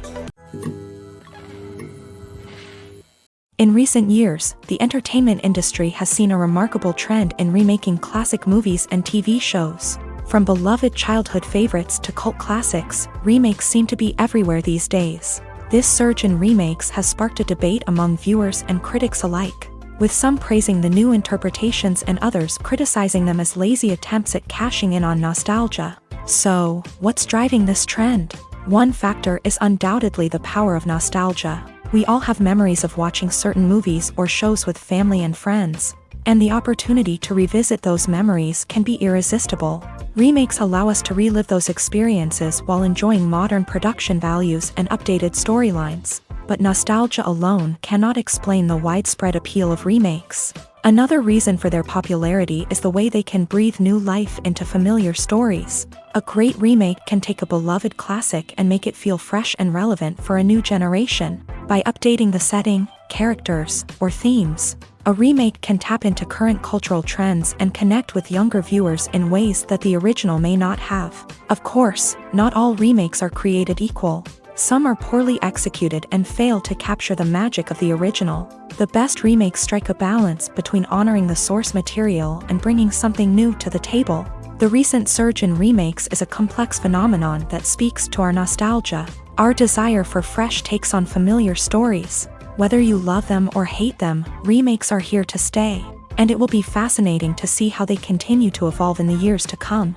A: In recent years, the entertainment industry has seen a remarkable trend in remaking classic movies and TV shows. From beloved childhood favorites to cult classics, remakes seem to be everywhere these days. This surge in remakes has sparked a debate among viewers and critics alike, with some praising the new interpretations and others criticizing them as lazy attempts at cashing in on nostalgia. So, what's driving this trend? One factor is undoubtedly the power of nostalgia. We all have memories of watching certain movies or shows with family and friends, and the opportunity to revisit those memories can be irresistible. Remakes allow us to relive those experiences while enjoying modern production values and updated storylines. But nostalgia alone cannot explain the widespread appeal of remakes. Another reason for their popularity is the way they can breathe new life into familiar stories. A great remake can take a beloved classic and make it feel fresh and relevant for a new generation. By updating the setting, characters, or themes, a remake can tap into current cultural trends and connect with younger viewers in ways that the original may not have. Of course, not all remakes are created equal. Some are poorly executed and fail to capture the magic of the original. The best remakes strike a balance between honoring the source material and bringing something new to the table. The recent surge in remakes is a complex phenomenon that speaks to our nostalgia, our desire for fresh takes on familiar stories. Whether you love them or hate them, remakes are here to stay, and it will be fascinating to see how they continue to evolve in the years to come.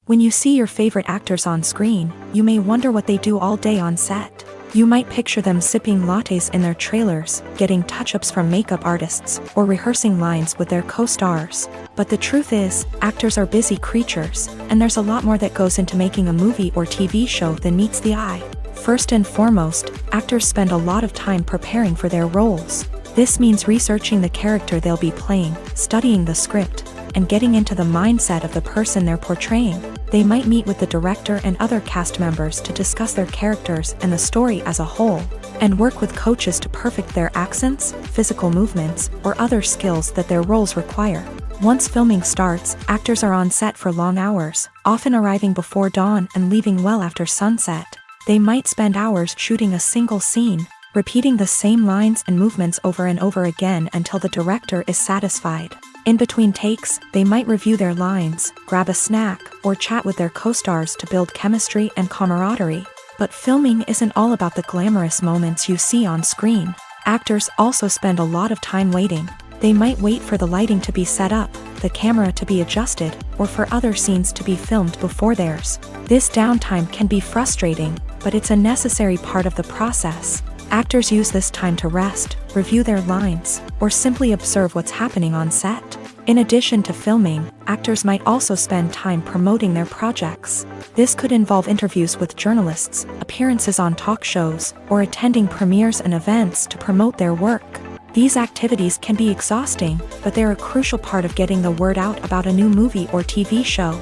A: When you see your favorite actors on screen, you may wonder what they do all day on set. You might picture them sipping lattes in their trailers, getting touch-ups from makeup artists, or rehearsing lines with their co-stars. But the truth is, actors are busy creatures, and there's a lot more that goes into making a movie or TV show than meets the eye. First and foremost, actors spend a lot of time preparing for their roles. This means researching the character they'll be playing, studying the script, and getting into the mindset of the person they're portraying. They might meet with the director and other cast members to discuss their characters and the story as a whole, and work with coaches to perfect their accents, physical movements, or other skills that their roles require. Once filming starts, actors are on set for long hours, often arriving before dawn and leaving well after sunset. They might spend hours shooting a single scene, repeating the same lines and movements over and over again until the director is satisfied. In between takes, they might review their lines, grab a snack, or chat with their co-stars to build chemistry and camaraderie. But filming isn't all about the glamorous moments you see on screen. Actors also spend a lot of time waiting. They might wait for the lighting to be set up, the camera to be adjusted, or for other scenes to be filmed before theirs. This downtime can be frustrating, but it's a necessary part of the process. Actors use this time to rest, review their lines, or simply observe what's happening on set. In addition to filming, actors might also spend time promoting their projects. This could involve interviews with journalists, appearances on talk shows, or attending premieres and events to promote their work. These activities can be exhausting, but they're a crucial part of getting the word out about a new movie or TV show.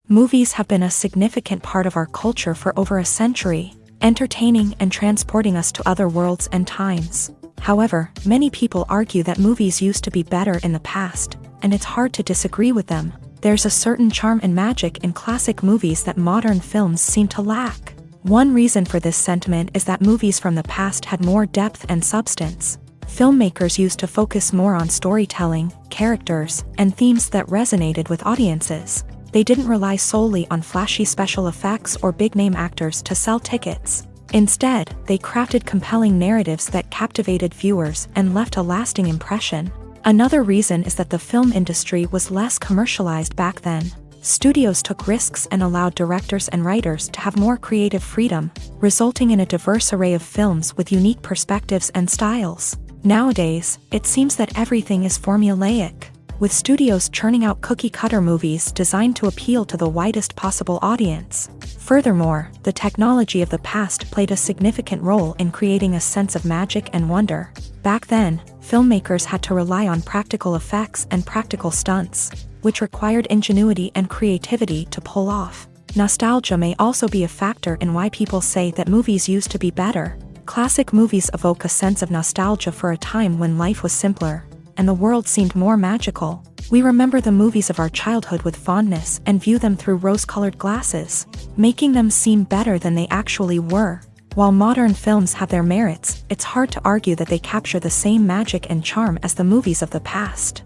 A: Movies have been a significant part of our culture for over a century, entertaining and transporting us to other worlds and times. However, many people argue that movies used to be better in the past, and it's hard to disagree with them. There's a certain charm and magic in classic movies that modern films seem to lack. One reason for this sentiment is that movies from the past had more depth and substance. filmmakers used to focus more on storytelling, characters, and themes that resonated with audiences. They didn't rely solely on flashy special effects or big-name actors to sell tickets. Instead, they crafted compelling narratives that captivated viewers and left a lasting impression. Another reason is that the film industry was less commercialized back then. Studios took risks and allowed directors and writers to have more creative freedom, resulting in a diverse array of films with unique perspectives and styles. Nowadays, it seems that everything is formulaic, with studios churning out cookie-cutter movies designed to appeal to the widest possible audience. Furthermore, the technology of the past played a significant role in creating a sense of magic and wonder. Back then, filmmakers had to rely on practical effects and practical stunts, which required ingenuity and creativity to pull off. Nostalgia may also be a factor in why people say that movies used to be better. Classic movies evoke a sense of nostalgia for a time when life was simpler, and the world seemed more magical. We remember the movies of our childhood with fondness and view them through rose-colored glasses, making them seem better than they actually were. While modern films have their merits, it's hard to argue that they capture the same magic and charm as the movies of the past.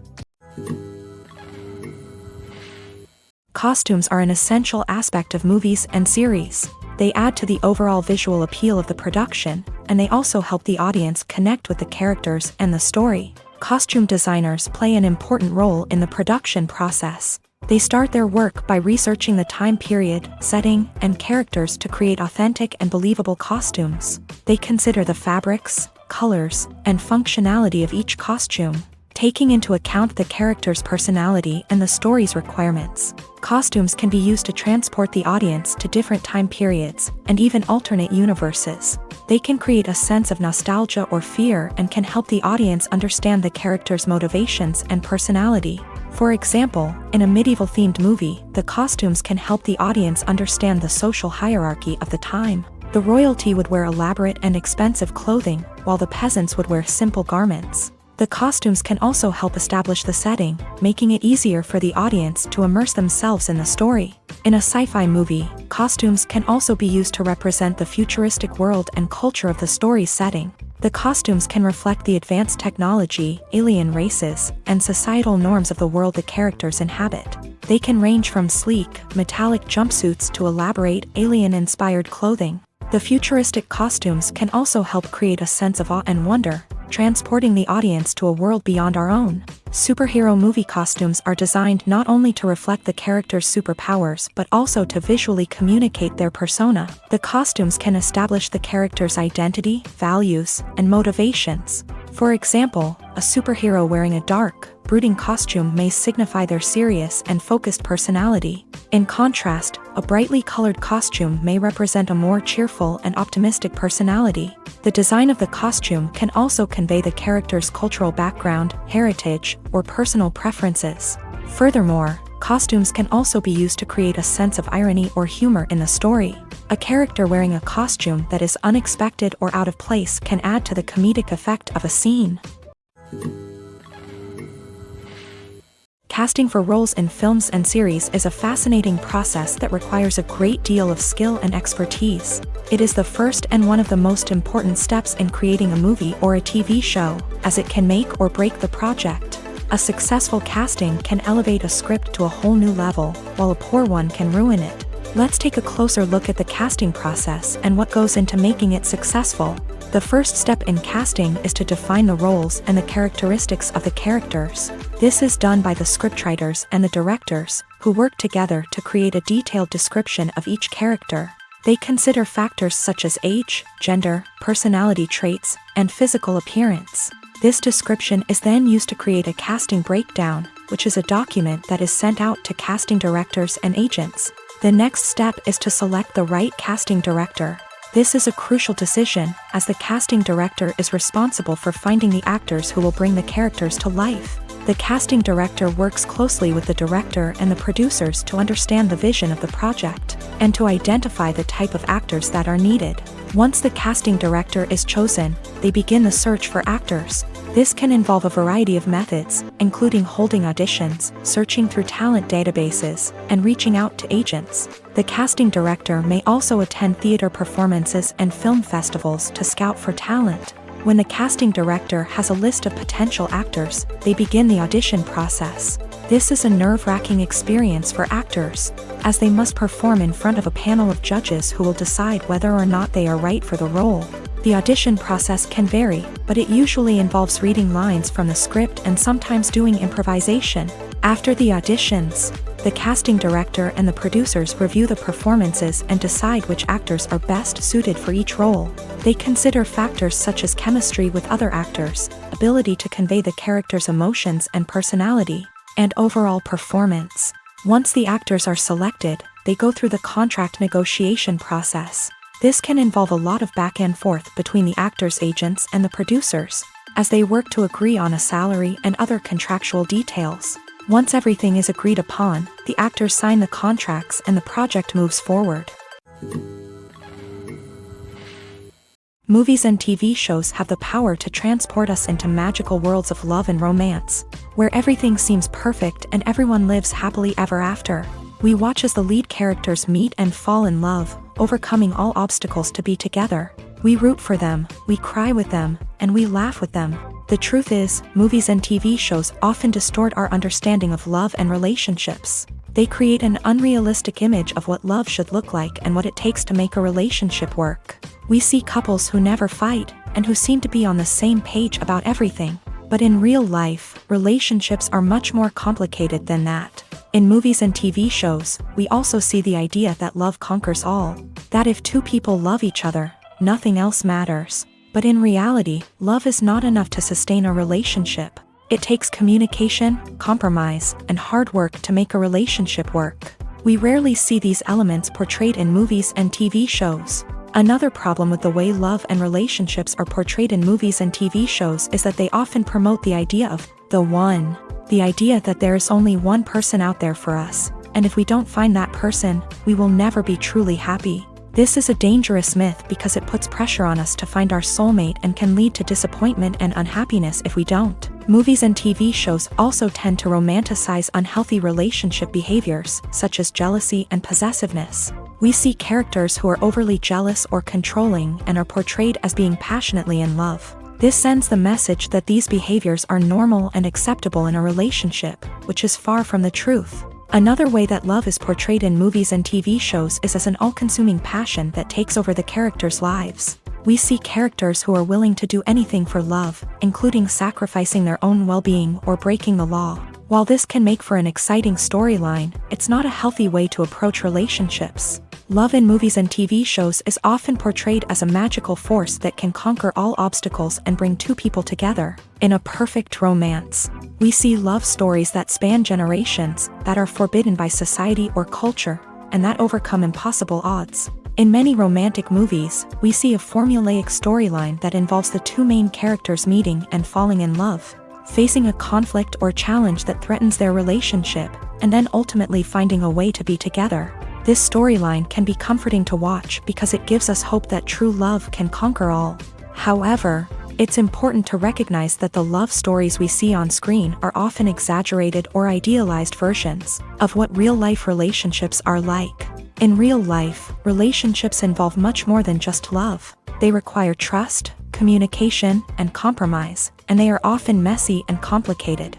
A: Costumes are an essential aspect of movies and series. They add to the overall visual appeal of the production, and they also help the audience connect with the characters and the story. Costume designers play an important role in the production process. They start their work by researching the time period, setting, and characters to create authentic and believable costumes. They consider the fabrics, colors, and functionality of each costume, taking into account the character's personality and the story's requirements. Costumes can be used to transport the audience to different time periods and even alternate universes. They can create a sense of nostalgia or fear and can help the audience understand the character's motivations and personality. For example, in a medieval-themed movie, the costumes can help the audience understand the social hierarchy of the time. The royalty would wear elaborate and expensive clothing, while the peasants would wear simple garments. The costumes can also help establish the setting, making it easier for the audience to immerse themselves in the story. In a sci-fi movie, costumes can also be used to represent the futuristic world and culture of the story's setting. The costumes can reflect the advanced technology, alien races, and societal norms of the world the characters inhabit. They can range from sleek, metallic jumpsuits to elaborate, alien-inspired clothing. The futuristic costumes can also help create a sense of awe and wonder, transporting the audience to a world beyond our own. Superhero movie costumes are designed not only to reflect the character's superpowers but also to visually communicate their persona. The costumes can establish the character's identity, values, and motivations. For example, a superhero wearing a dark, brooding costume may signify their serious and focused personality. In contrast, a brightly colored costume may represent a more cheerful and optimistic personality. The design of the costume can also convey the character's cultural background, heritage, or personal preferences. Furthermore, costumes can also be used to create a sense of irony or humor in the story. A character wearing a costume that is unexpected or out of place can add to the comedic effect of a scene. Casting for roles in films and series is a fascinating process that requires a great deal of skill and expertise. It is the first and one of the most important steps in creating a movie or a TV show, as it can make or break the project. A successful casting can elevate a script to a whole new level, while a poor one can ruin it. Let's take a closer look at the casting process and what goes into making it successful. The first step in casting is to define the roles and the characteristics of the characters. This is done by the scriptwriters and the directors, who work together to create a detailed description of each character. They consider factors such as age, gender, personality traits, and physical appearance. This description is then used to create a casting breakdown, which is a document that is sent out to casting directors and agents. The next step is to select the right casting director. This is a crucial decision, as the casting director is responsible for finding the actors who will bring the characters to life. The casting director works closely with the director and the producers to understand the vision of the project, and to identify the type of actors that are needed. Once the casting director is chosen, they begin the search for actors. This can involve a variety of methods, including holding auditions, searching through talent databases, and reaching out to agents. The casting director may also attend theater performances and film festivals to scout for talent. When the casting director has a list of potential actors, they begin the audition process. This is a nerve-wracking experience for actors, as they must perform in front of a panel of judges who will decide whether or not they are right for the role. The audition process can vary, but it usually involves reading lines from the script and sometimes doing improvisation. After the auditions, the casting director and the producers review the performances and decide which actors are best suited for each role. They consider factors such as chemistry with other actors, ability to convey the character's emotions and personality, and overall performance. Once the actors are selected, they go through the contract negotiation process. This can involve a lot of back and forth between the actors' agents and the producers, as they work to agree on a salary and other contractual details. Once everything is agreed upon, the actors sign the contracts and the project moves forward. Movies and TV shows have the power to transport us into magical worlds of love and romance, where everything seems perfect and everyone lives happily ever after. We watch as the lead characters meet and fall in love, overcoming all obstacles to be together. We root for them, we cry with them, and we laugh with them. The truth is, movies and TV shows often distort our understanding of love and relationships. They create an unrealistic image of what love should look like and what it takes to make a relationship work. We see couples who never fight, and who seem to be on the same page about everything. But in real life, relationships are much more complicated than that. In movies and TV shows, we also see the idea that love conquers all. That if two people love each other, nothing else matters. But in reality, love is not enough to sustain a relationship. It takes communication, compromise, and hard work to make a relationship work. We rarely see these elements portrayed in movies and TV shows. Another problem with the way love and relationships are portrayed in movies and TV shows is that they often promote the idea of the one. The idea that there is only one person out there for us, and if we don't find that person, we will never be truly happy. This is a dangerous myth because it puts pressure on us to find our soulmate and can lead to disappointment and unhappiness if we don't. Movies and TV shows also tend to romanticize unhealthy relationship behaviors, such as jealousy and possessiveness. We see characters who are overly jealous or controlling and are portrayed as being passionately in love. This sends the message that these behaviors are normal and acceptable in a relationship, which is far from the truth. Another way that love is portrayed in movies and TV shows is as an all-consuming passion that takes over the characters' lives. We see characters who are willing to do anything for love, including sacrificing their own well-being or breaking the law. While this can make for an exciting storyline, it's not a healthy way to approach relationships. Love in movies and TV shows is often portrayed as a magical force that can conquer all obstacles and bring two people together. In a perfect romance, we see love stories that span generations, that are forbidden by society or culture, and that overcome impossible odds. In many romantic movies, we see a formulaic storyline that involves the two main characters meeting and falling in love, facing a conflict or challenge that threatens their relationship, and then ultimately finding a way to be together. This storyline can be comforting to watch because it gives us hope that true love can conquer all. However, it's important to recognize that the love stories we see on screen are often exaggerated or idealized versions of what real-life relationships are like. In real life, relationships involve much more than just love. They require trust, communication, and compromise, and they are often messy and complicated.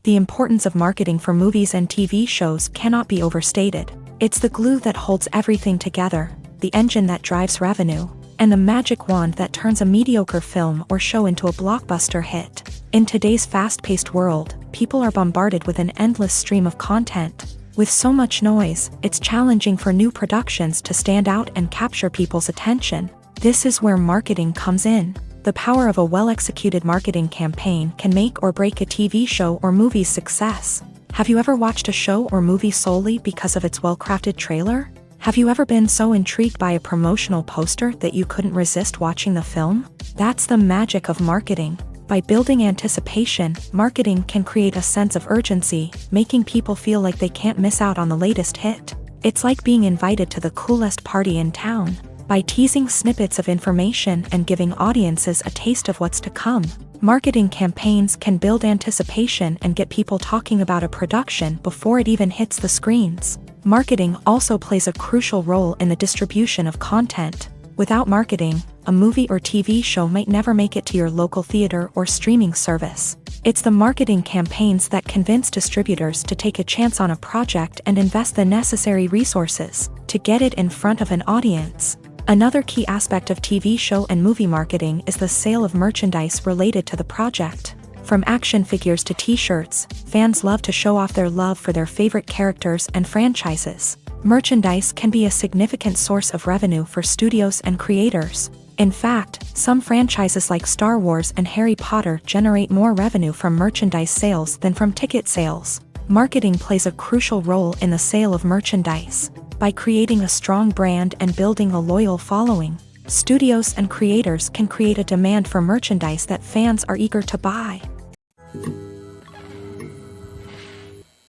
A: The importance of marketing for movies and TV shows cannot be overstated. It's the glue that holds everything together, the engine that drives revenue, and the magic wand that turns a mediocre film or show into a blockbuster hit. In today's fast-paced world, people are bombarded with an endless stream of content. With so much noise, it's challenging for new productions to stand out and capture people's attention. This is where marketing comes in. The power of a well-executed marketing campaign can make or break a TV show or movie's success. Have you ever watched a show or movie solely because of its well-crafted trailer? Have you ever been so intrigued by a promotional poster that you couldn't resist watching the film? That's the magic of marketing. By building anticipation, marketing can create a sense of urgency, making people feel like they can't miss out on the latest hit. It's like being invited to the coolest party in town. By teasing snippets of information and giving audiences a taste of what's to come, marketing campaigns can build anticipation and get people talking about a production before it even hits the screens. Marketing also plays a crucial role in the distribution of content. Without marketing, a movie or TV show might never make it to your local theater or streaming service. It's the marketing campaigns that convince distributors to take a chance on a project and invest the necessary resources to get it in front of an audience. Another key aspect of TV show and movie marketing is the sale of merchandise related to the project. From action figures to t-shirts, fans love to show off their love for their favorite characters and franchises. Merchandise can be a significant source of revenue for studios and creators. In fact, some franchises like Star Wars and Harry Potter generate more revenue from merchandise sales than from ticket sales. Marketing plays a crucial role in the sale of merchandise. By creating a strong brand and building a loyal following, studios and creators can create a demand for merchandise that fans are eager to buy.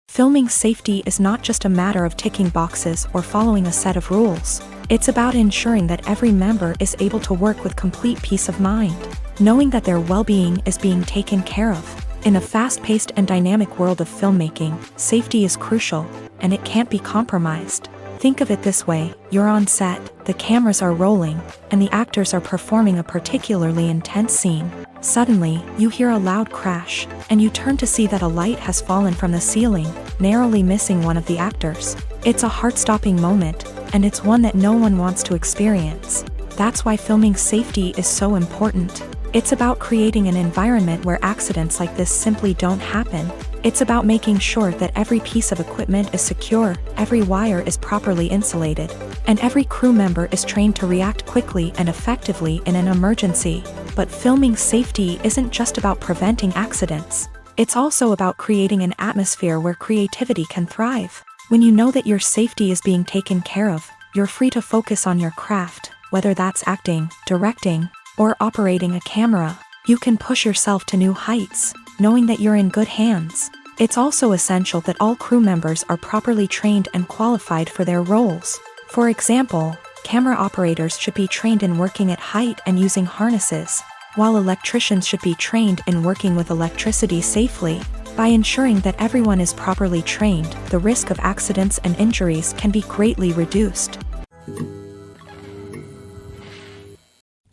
A: Filming safety is not just a matter of ticking boxes or following a set of rules. It's about ensuring that every member is able to work with complete peace of mind, knowing that their well-being is being taken care of. In a fast-paced and dynamic world of filmmaking, safety is crucial, and it can't be compromised. Think of it this way: you're on set, the cameras are rolling, and the actors are performing a particularly intense scene. Suddenly, you hear a loud crash, and you turn to see that a light has fallen from the ceiling, narrowly missing one of the actors. It's a heart-stopping moment, and it's one that no one wants to experience. That's why filming safety is so important. It's about creating an environment where accidents like this simply don't happen. It's about making sure that every piece of equipment is secure, every wire is properly insulated, and every crew member is trained to react quickly and effectively in an emergency. But filming safety isn't just about preventing accidents. It's also about creating an atmosphere where creativity can thrive. When you know that your safety is being taken care of, you're free to focus on your craft, whether that's acting, directing, or operating a camera. You can push yourself to new heights, knowing that you're in good hands. It's also essential that all crew members are properly trained and qualified for their roles. For example, camera operators should be trained in working at height and using harnesses, while electricians should be trained in working with electricity safely. By ensuring that everyone is properly trained, the risk of accidents and injuries can be greatly reduced.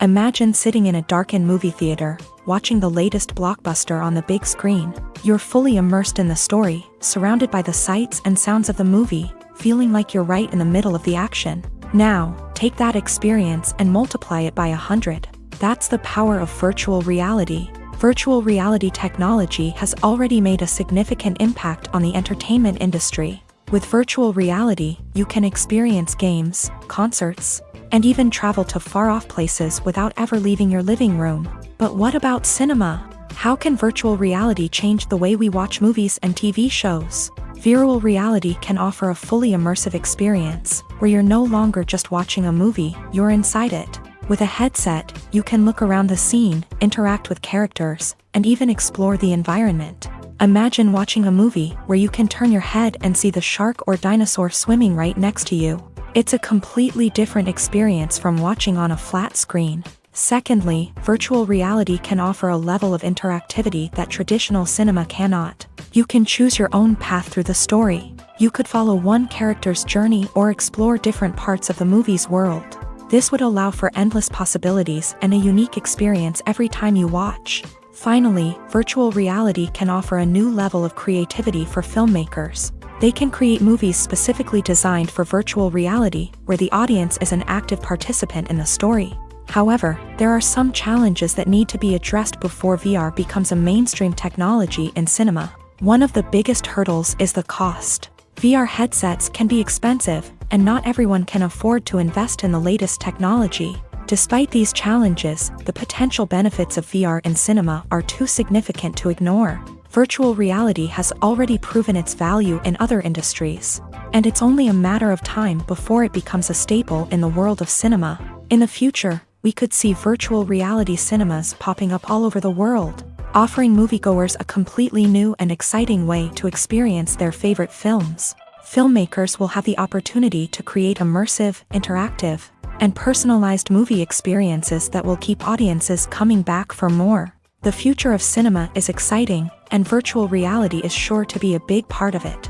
A: Imagine sitting in a darkened movie theater, watching the latest blockbuster on the big screen. You're fully immersed in the story, surrounded by the sights and sounds of the movie, feeling like you're right in the middle of the action. Now, take that experience and multiply it by 100. That's the power of virtual reality. Virtual reality technology has already made a significant impact on the entertainment industry. With virtual reality, you can experience games, concerts, and even travel to far-off places without ever leaving your living room. But what about cinema? How can virtual reality change the way we watch movies and TV shows? Virtual reality can offer a fully immersive experience, where you're no longer just watching a movie, you're inside it. With a headset, you can look around the scene, interact with characters, and even explore the environment. Imagine watching a movie where you can turn your head and see the shark or dinosaur swimming right next to you. It's a completely different experience from watching on a flat screen. Secondly, virtual reality can offer a level of interactivity that traditional cinema cannot. You can choose your own path through the story. You could follow one character's journey or explore different parts of the movie's world. This would allow for endless possibilities and a unique experience every time you watch. Finally, virtual reality can offer a new level of creativity for filmmakers. They can create movies specifically designed for virtual reality, where the audience is an active participant in the story. However, there are some challenges that need to be addressed before VR becomes a mainstream technology in cinema. One of the biggest hurdles is the cost. VR headsets can be expensive, and not everyone can afford to invest in the latest technology. Despite these challenges, the potential benefits of VR in cinema are too significant to ignore. Virtual reality has already proven its value in other industries, and it's only a matter of time before it becomes a staple in the world of cinema. In the future, we could see virtual reality cinemas popping up all over the world, offering moviegoers a completely new and exciting way to experience their favorite films. Filmmakers will have the opportunity to create immersive, interactive, and personalized movie experiences that will keep audiences coming back for more. The future of cinema is exciting, and virtual reality is sure to be a big part of it.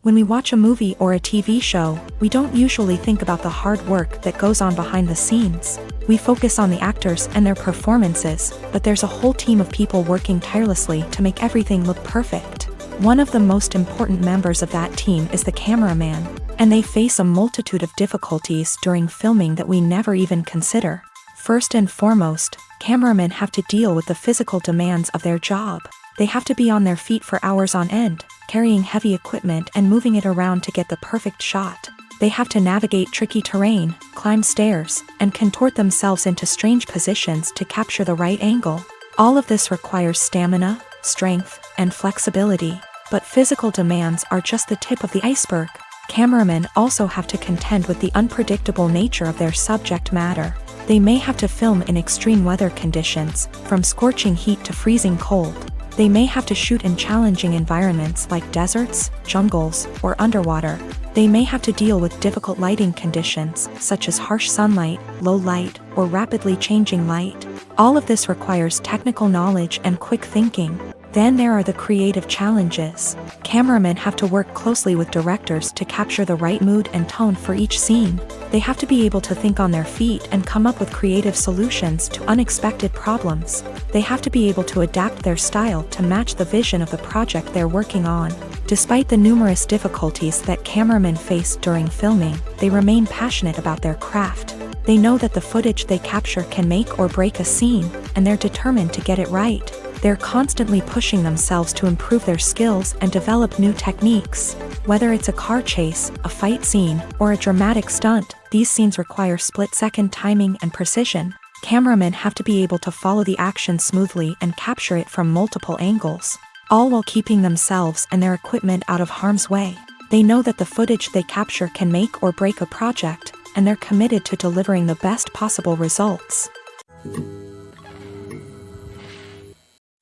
A: When we watch a movie or a TV show, we don't usually think about the hard work that goes on behind the scenes. We focus on the actors and their performances, but there's a whole team of people working tirelessly to make everything look perfect. One of the most important members of that team is the cameraman, and they face a multitude of difficulties during filming that we never even consider. First and foremost, cameramen have to deal with the physical demands of their job. They have to be on their feet for hours on end, carrying heavy equipment and moving it around to get the perfect shot. They have to navigate tricky terrain, climb stairs, and contort themselves into strange positions to capture the right angle. All of this requires stamina, strength, and flexibility. But physical demands are just the tip of the iceberg. Cameramen also have to contend with the unpredictable nature of their subject matter. They may have to film in extreme weather conditions, from scorching heat to freezing cold. They may have to shoot in challenging environments like deserts, jungles, or underwater. They may have to deal with difficult lighting conditions, such as harsh sunlight, low light, or rapidly changing light. All of this requires technical knowledge and quick thinking. Then there are the creative challenges. Cameramen have to work closely with directors to capture the right mood and tone for each scene. They have to be able to think on their feet and come up with creative solutions to unexpected problems. They have to be able to adapt their style to match the vision of the project they're working on. Despite the numerous difficulties that cameramen face during filming, they remain passionate about their craft. They know that the footage they capture can make or break a scene, and they're determined to get it right. They're constantly pushing themselves to improve their skills and develop new techniques. Whether it's a car chase, a fight scene, or a dramatic stunt, these scenes require split-second timing and precision. Cameramen have to be able to follow the action smoothly and capture it from multiple angles, all while keeping themselves and their equipment out of harm's way. They know that the footage they capture can make or break a project, and they're committed to delivering the best possible results.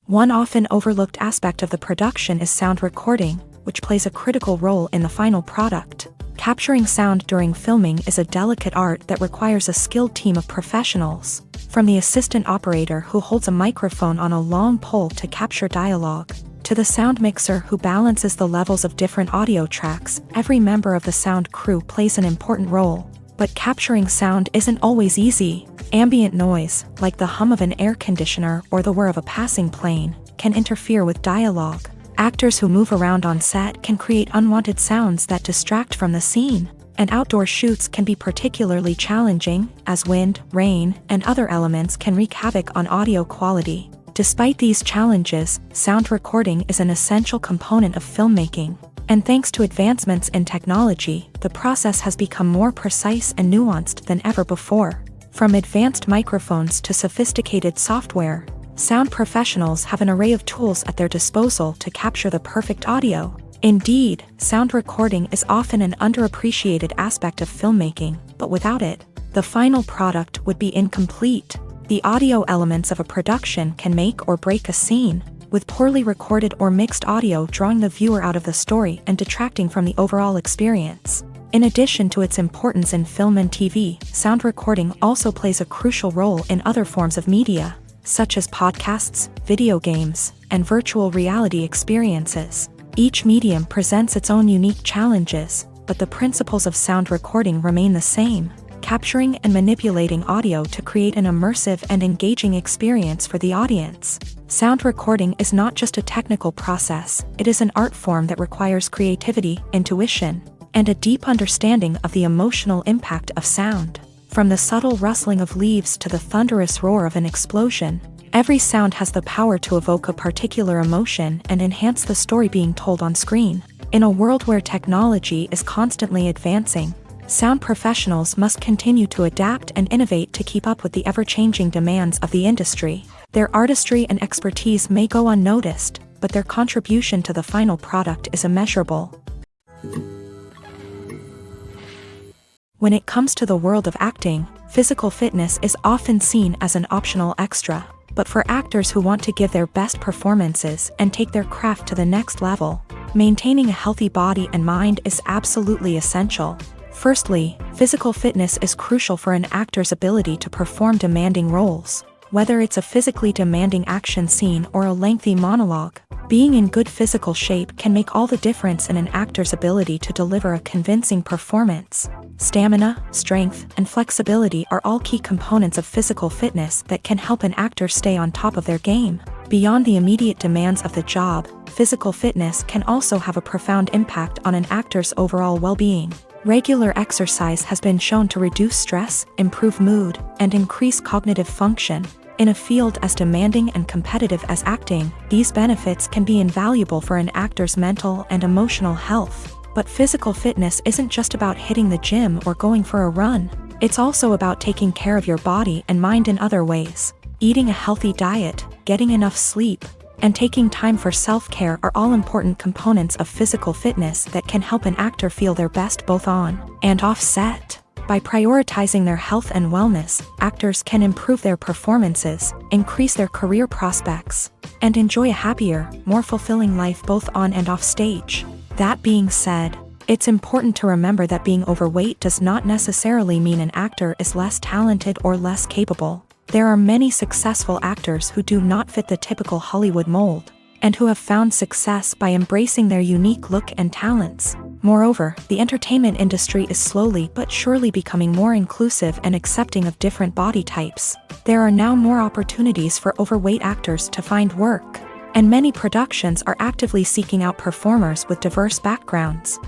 A: One often overlooked aspect of the production is sound recording, which plays a critical role in the final product. Capturing sound during filming is a delicate art that requires a skilled team of professionals. From the assistant operator who holds a microphone on a long pole to capture dialogue, to the sound mixer who balances the levels of different audio tracks, every member of the sound crew plays an important role. But capturing sound isn't always easy. Ambient noise, like the hum of an air conditioner or the whir of a passing plane, can interfere with dialogue. Actors who move around on set can create unwanted sounds that distract from the scene. And outdoor shoots can be particularly challenging, as wind, rain, and other elements can wreak havoc on audio quality. Despite these challenges, sound recording is an essential component of filmmaking. And thanks to advancements in technology, the process has become more precise and nuanced than ever before. From advanced microphones to sophisticated software, sound professionals have an array of tools at their disposal to capture the perfect audio. Indeed, sound recording is often an underappreciated aspect of filmmaking, but without it, the final product would be incomplete. The audio elements of a production can make or break a scene, with poorly recorded or mixed audio drawing the viewer out of the story and detracting from the overall experience. In addition to its importance in film and TV, sound recording also plays a crucial role in other forms of media, such as podcasts, video games, and virtual reality experiences. Each medium presents its own unique challenges, but the principles of sound recording remain the same: capturing and manipulating audio to create an immersive and engaging experience for the audience. Sound recording is not just a technical process, it is an art form that requires creativity, intuition, and a deep understanding of the emotional impact of sound. From the subtle rustling of leaves to the thunderous roar of an explosion, every sound has the power to evoke a particular emotion and enhance the story being told on screen. In a world where technology is constantly advancing, sound professionals must continue to adapt and innovate to keep up with the ever-changing demands of the industry. Their artistry and expertise may go unnoticed, but their contribution to the final product is immeasurable. When it comes to the world of acting, physical fitness is often seen as an optional extra. But for actors who want to give their best performances and take their craft to the next level, maintaining a healthy body and mind is absolutely essential. Firstly, physical fitness is crucial for an actor's ability to perform demanding roles. Whether it's a physically demanding action scene or a lengthy monologue, Being in good physical shape can make all the difference in an actor's ability to deliver a convincing performance. Stamina, strength, and flexibility are all key components of physical fitness that can help an actor stay on top of their game. Beyond the immediate demands of the job, physical fitness can also have a profound impact on an actor's overall well-being. Regular exercise has been shown to reduce stress, improve mood, and increase cognitive function. In a field as demanding and competitive as acting, these benefits can be invaluable for an actor's mental and emotional health. But physical fitness isn't just about hitting the gym or going for a run. It's also about taking care of your body and mind in other ways. Eating a healthy diet, getting enough sleep, and taking time for self-care are all important components of physical fitness that can help an actor feel their best both on and off set. By prioritizing their health and wellness, actors can improve their performances, increase their career prospects, and enjoy a happier, more fulfilling life both on and off stage. That being said, it's important to remember that being overweight does not necessarily mean an actor is less talented or less capable. There are many successful actors who do not fit the typical Hollywood mold, and who have found success by embracing their unique look and talents. Moreover, the entertainment industry is slowly but surely becoming more inclusive and accepting of different body types. There are now more opportunities for overweight actors to find work, and many productions are actively seeking out performers with diverse backgrounds.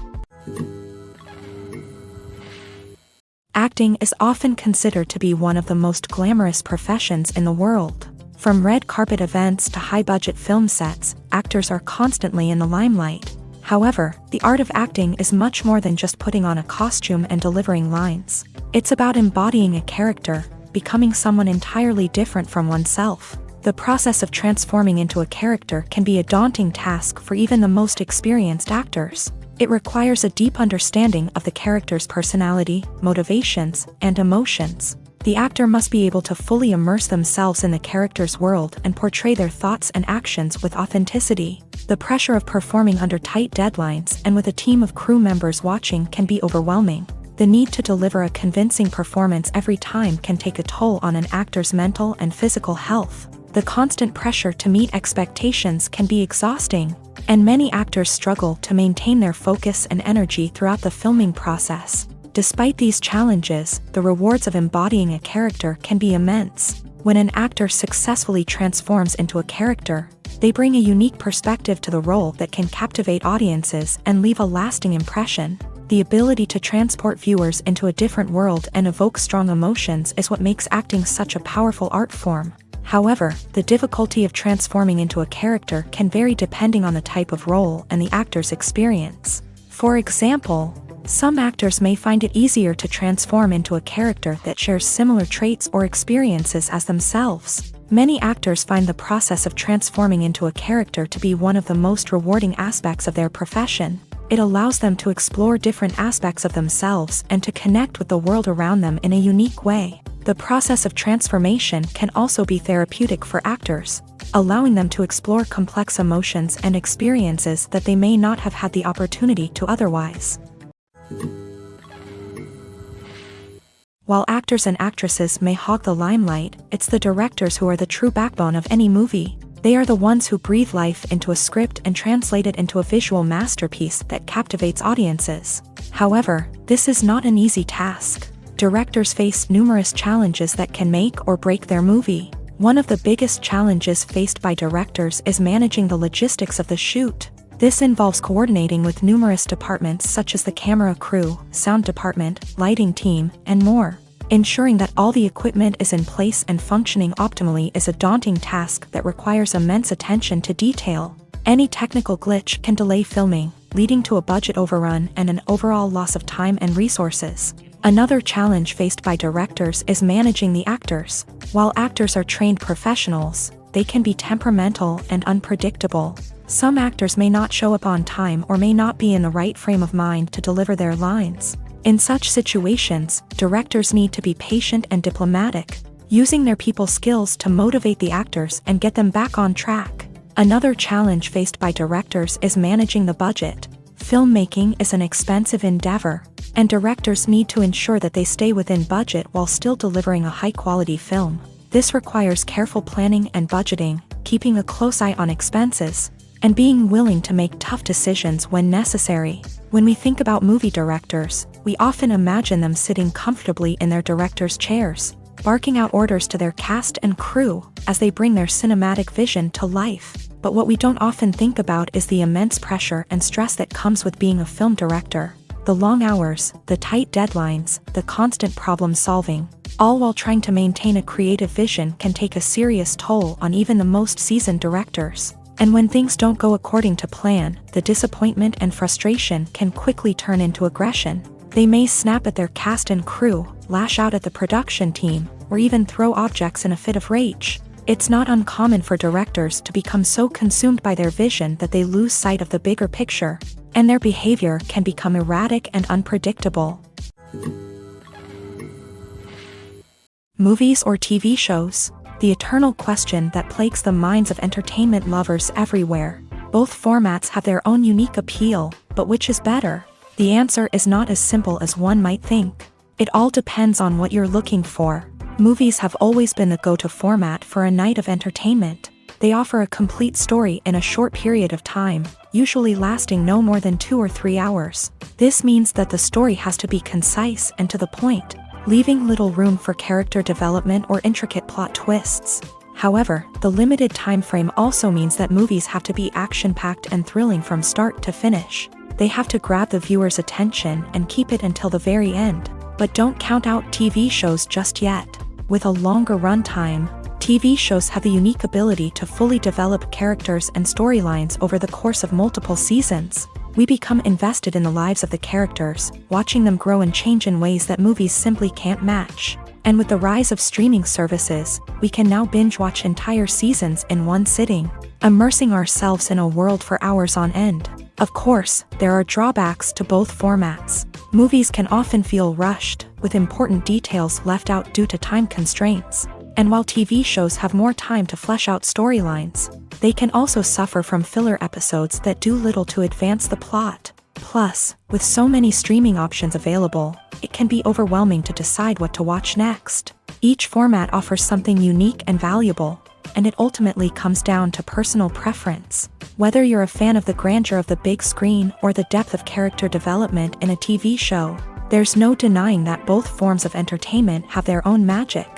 A: Acting is often considered to be one of the most glamorous professions in the world. From red carpet events to high-budget film sets, actors are constantly in the limelight. However, the art of acting is much more than just putting on a costume and delivering lines. It's about embodying a character, becoming someone entirely different from oneself. The process of transforming into a character can be a daunting task for even the most experienced actors. It requires a deep understanding of the character's personality, motivations, and emotions. The actor must be able to fully immerse themselves in the character's world and portray their thoughts and actions with authenticity. The pressure of performing under tight deadlines and with a team of crew members watching can be overwhelming. The need to deliver a convincing performance every time can take a toll on an actor's mental and physical health. The constant pressure to meet expectations can be exhausting, and many actors struggle to maintain their focus and energy throughout the filming process. Despite these challenges, the rewards of embodying a character can be immense. When an actor successfully transforms into a character, they bring a unique perspective to the role that can captivate audiences and leave a lasting impression. The ability to transport viewers into a different world and evoke strong emotions is what makes acting such a powerful art form. However, the difficulty of transforming into a character can vary depending on the type of role and the actor's experience. For example, some actors may find it easier to transform into a character that shares similar traits or experiences as themselves. Many actors find the process of transforming into a character to be one of the most rewarding aspects of their profession. It allows them to explore different aspects of themselves and to connect with the world around them in a unique way. The process of transformation can also be therapeutic for actors, allowing them to explore complex emotions and experiences that they may not have had the opportunity to otherwise. While actors and actresses may hog the limelight, it's the directors who are the true backbone of any movie. They are the ones who breathe life into a script and translate it into a visual masterpiece that captivates audiences. However, this is not an easy task. Directors face numerous challenges that can make or break their movie. One of the biggest challenges faced by directors is managing the logistics of the shoot. This involves coordinating with numerous departments such as the camera crew, sound department, lighting team, and more. Ensuring that all the equipment is in place and functioning optimally is a daunting task that requires immense attention to detail. Any technical glitch can delay filming, leading to a budget overrun and an overall loss of time and resources. Another challenge faced by directors is managing the actors. While actors are trained professionals, they can be temperamental and unpredictable. Some actors may not show up on time or may not be in the right frame of mind to deliver their lines. In such situations, directors need to be patient and diplomatic, using their people skills to motivate the actors and get them back on track. Another challenge faced by directors is managing the budget. Filmmaking is an expensive endeavor, and directors need to ensure that they stay within budget while still delivering a high-quality film. This requires careful planning and budgeting, keeping a close eye on expenses, and being willing to make tough decisions when necessary. When we think about movie directors, we often imagine them sitting comfortably in their director's chairs, barking out orders to their cast and crew as they bring their cinematic vision to life. But what we don't often think about is the immense pressure and stress that comes with being a film director. The long hours, the tight deadlines, the constant problem solving, all while trying to maintain a creative vision can take a serious toll on even the most seasoned directors. And when things don't go according to plan, the disappointment and frustration can quickly turn into aggression. They may snap at their cast and crew, lash out at the production team, or even throw objects in a fit of rage. It's not uncommon for directors to become so consumed by their vision that they lose sight of the bigger picture, and their behavior can become erratic and unpredictable. Movies or TV shows? The eternal question that plagues the minds of entertainment lovers everywhere. Both formats have their own unique appeal, but which is better? The answer is not as simple as one might think. It all depends on what you're looking for. Movies have always been the go-to format for a night of entertainment. They offer a complete story in a short period of time, usually lasting no more than 2 or 3 hours. This means that the story has to be concise and to the point, leaving little room for character development or intricate plot twists. However, the limited time frame also means that movies have to be action-packed and thrilling from start to finish. They have to grab the viewer's attention and keep it until the very end. But don't count out TV shows just yet. With a longer runtime, TV shows have the unique ability to fully develop characters and storylines over the course of multiple seasons. We become invested in the lives of the characters, watching them grow and change in ways that movies simply can't match. And with the rise of streaming services, we can now binge-watch entire seasons in one sitting, immersing ourselves in a world for hours on end. Of course, there are drawbacks to both formats. Movies can often feel rushed, with important details left out due to time constraints. And while TV shows have more time to flesh out storylines, they can also suffer from filler episodes that do little to advance the plot. Plus, with so many streaming options available, it can be overwhelming to decide what to watch next. Each format offers something unique and valuable, and it ultimately comes down to personal preference. Whether you're a fan of the grandeur of the big screen or the depth of character development in a TV show, there's no denying that both forms of entertainment have their own magic.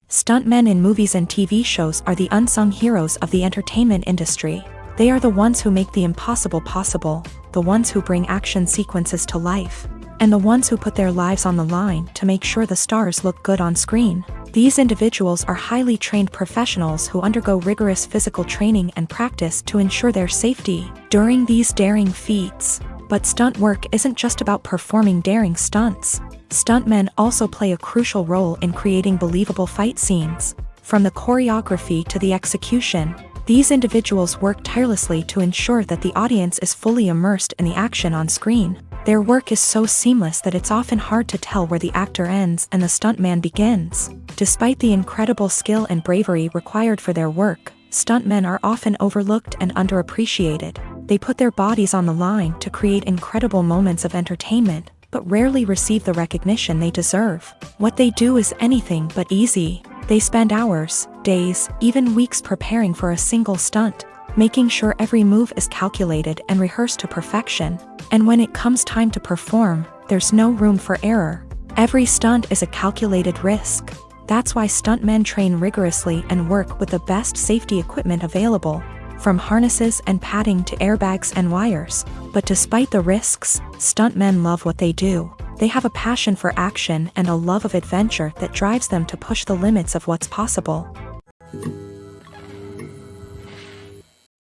A: Stuntmen in movies and TV shows are the unsung heroes of the entertainment industry. They are the ones who make the impossible possible, the ones who bring action sequences to life, and the ones who put their lives on the line to make sure the stars look good on screen. These individuals are highly trained professionals who undergo rigorous physical training and practice to ensure their safety during these daring feats. But stunt work isn't just about performing daring stunts. Stuntmen also play a crucial role in creating believable fight scenes. From the choreography to the execution, these individuals work tirelessly to ensure that the audience is fully immersed in the action on screen. Their work is so seamless that it's often hard to tell where the actor ends and the stuntman begins. Despite the incredible skill and bravery required for their work, stuntmen are often overlooked and underappreciated. They put their bodies on the line to create incredible moments of entertainment, but rarely receive the recognition they deserve. What they do is anything but easy. They spend hours, days, even weeks preparing for a single stunt, making sure every move is calculated and rehearsed to perfection. And when it comes time to perform, there's no room for error. Every stunt is a calculated risk. That's why stuntmen train rigorously and work with the best safety equipment available, from harnesses and padding to airbags and wires. But despite the risks, stuntmen love what they do. They have a passion for action and a love of adventure that drives them to push the limits of what's possible.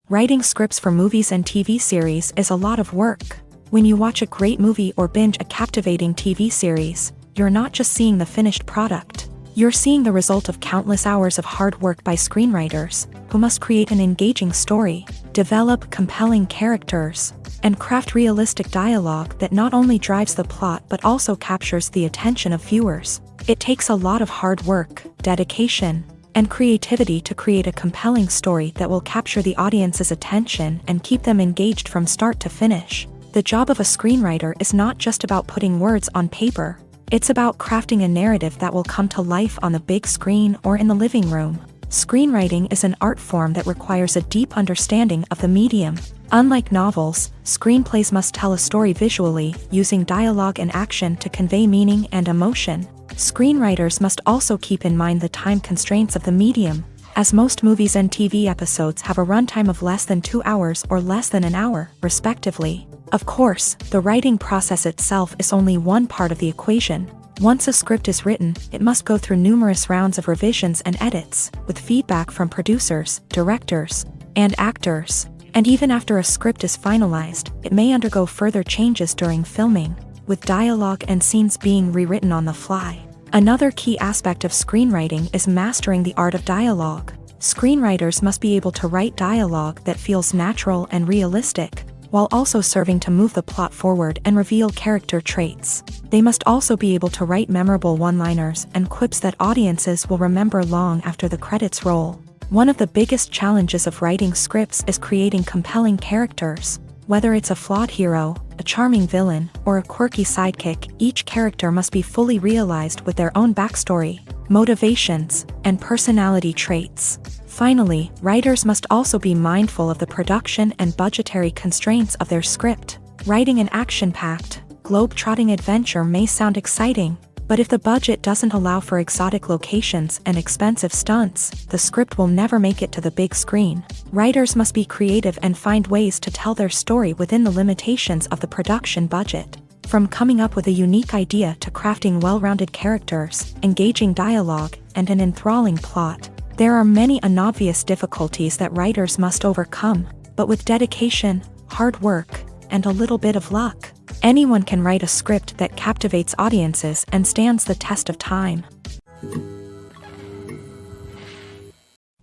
A: Writing scripts for movies and TV series is a lot of work. When you watch a great movie or binge a captivating TV series, you're not just seeing the finished product. You're seeing the result of countless hours of hard work by screenwriters, who must create an engaging story, develop compelling characters, and craft realistic dialogue that not only drives the plot but also captures the attention of viewers. It takes a lot of hard work, dedication, and creativity to create a compelling story that will capture the audience's attention and keep them engaged from start to finish. The job of a screenwriter is not just about putting words on paper. It's about crafting a narrative that will come to life on the big screen or in the living room. Screenwriting is an art form that requires a deep understanding of the medium. Unlike novels, screenplays must tell a story visually, using dialogue and action to convey meaning and emotion. Screenwriters must also keep in mind the time constraints of the medium, as most movies and TV episodes have a runtime of less than 2 hours or less than an hour, respectively. Of course, the writing process itself is only one part of the equation. Once a script is written, it must go through numerous rounds of revisions and edits, with feedback from producers, directors, and actors. And even after a script is finalized, it may undergo further changes during filming, with dialogue and scenes being rewritten on the fly. Another key aspect of screenwriting is mastering the art of dialogue. Screenwriters must be able to write dialogue that feels natural and realistic, while also serving to move the plot forward and reveal character traits. They must also be able to write memorable one-liners and quips that audiences will remember long after the credits roll. One of the biggest challenges of writing scripts is creating compelling characters. Whether it's a flawed hero, a charming villain, or a quirky sidekick, each character must be fully realized with their own backstory, motivations, and personality traits. Finally, writers must also be mindful of the production and budgetary constraints of their script. Writing an action-packed, globe-trotting adventure may sound exciting, but if the budget doesn't allow for exotic locations and expensive stunts, the script will never make it to the big screen. Writers must be creative and find ways to tell their story within the limitations of the production budget. From coming up with a unique idea to crafting well-rounded characters, engaging dialogue, and an enthralling plot, there are many unobvious difficulties that writers must overcome, but with dedication, hard work, and a little bit of luck, anyone can write a script that captivates audiences and stands the test of time.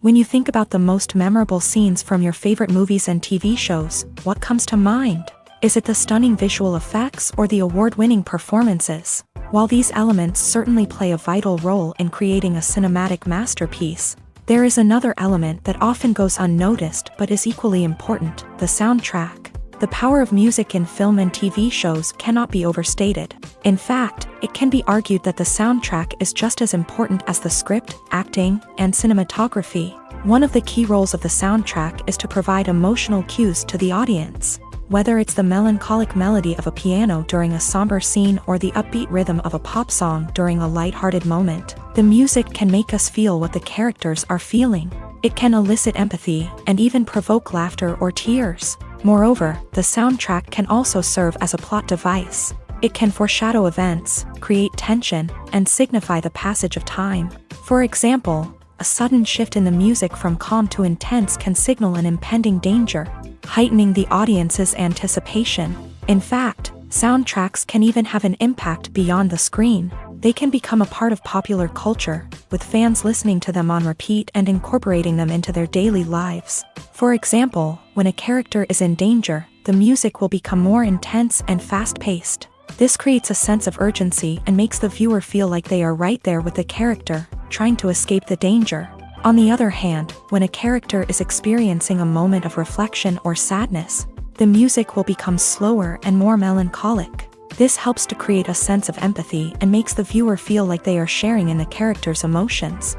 A: When you think about the most memorable scenes from your favorite movies and TV shows, what comes to mind? Is it the stunning visual effects or the award-winning performances? While these elements certainly play a vital role in creating a cinematic masterpiece, there is another element that often goes unnoticed but is equally important: the soundtrack. The power of music in film and TV shows cannot be overstated. In fact, it can be argued that the soundtrack is just as important as the script, acting, and cinematography. One of the key roles of the soundtrack is to provide emotional cues to the audience. Whether it's the melancholic melody of a piano during a somber scene or the upbeat rhythm of a pop song during a lighthearted moment, the music can make us feel what the characters are feeling. It can elicit empathy and even provoke laughter or tears. Moreover, the soundtrack can also serve as a plot device. It can foreshadow events, create tension, and signify the passage of time. For example, a sudden shift in the music from calm to intense can signal an impending danger, heightening the audience's anticipation. In fact, soundtracks can even have an impact beyond the screen. They can become a part of popular culture, with fans listening to them on repeat and incorporating them into their daily lives. For example, when a character is in danger, the music will become more intense and fast-paced. This creates a sense of urgency and makes the viewer feel like they are right there with the character, trying to escape the danger. On the other hand, when a character is experiencing a moment of reflection or sadness, the music will become slower and more melancholic. This helps to create a sense of empathy and makes the viewer feel like they are sharing in the character's emotions.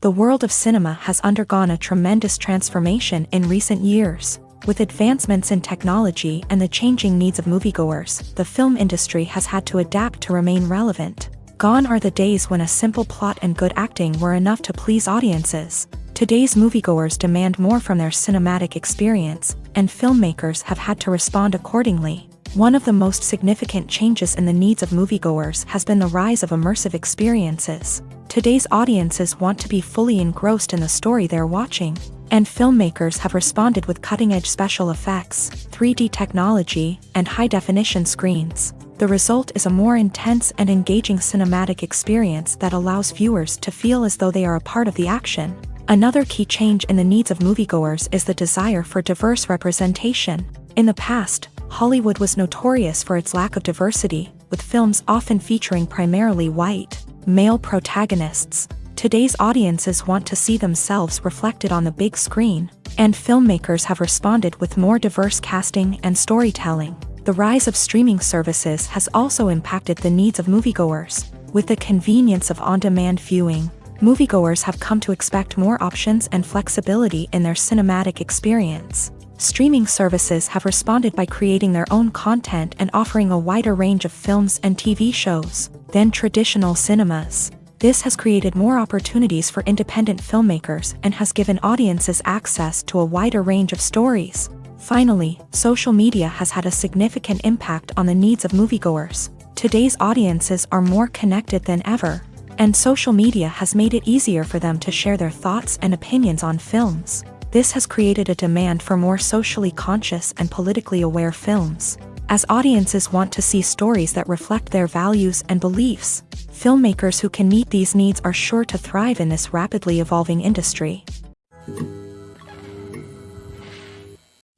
A: The world of cinema has undergone a tremendous transformation in recent years. With advancements in technology and the changing needs of moviegoers, the film industry has had to adapt to remain relevant. Gone are the days when a simple plot and good acting were enough to please audiences. Today's moviegoers demand more from their cinematic experience, and filmmakers have had to respond accordingly. One of the most significant changes in the needs of moviegoers has been the rise of immersive experiences. Today's audiences want to be fully engrossed in the story they're watching, and filmmakers have responded with cutting-edge special effects, 3D technology, and high-definition screens. The result is a more intense and engaging cinematic experience that allows viewers to feel as though they are a part of the action. Another key change in the needs of moviegoers is the desire for diverse representation. In the past, Hollywood was notorious for its lack of diversity, with films often featuring primarily white, male protagonists. Today's audiences want to see themselves reflected on the big screen, and filmmakers have responded with more diverse casting and storytelling. The rise of streaming services has also impacted the needs of moviegoers. With the convenience of on-demand viewing, moviegoers have come to expect more options and flexibility in their cinematic experience. Streaming services have responded by creating their own content and offering a wider range of films and TV shows than traditional cinemas. This has created more opportunities for independent filmmakers and has given audiences access to a wider range of stories. Finally, social media has had a significant impact on the needs of moviegoers. Today's audiences are more connected than ever, and social media has made it easier for them to share their thoughts and opinions on films. This has created a demand for more socially conscious and politically aware films. As audiences want to see stories that reflect their values and beliefs, filmmakers who can meet these needs are sure to thrive in this rapidly evolving industry.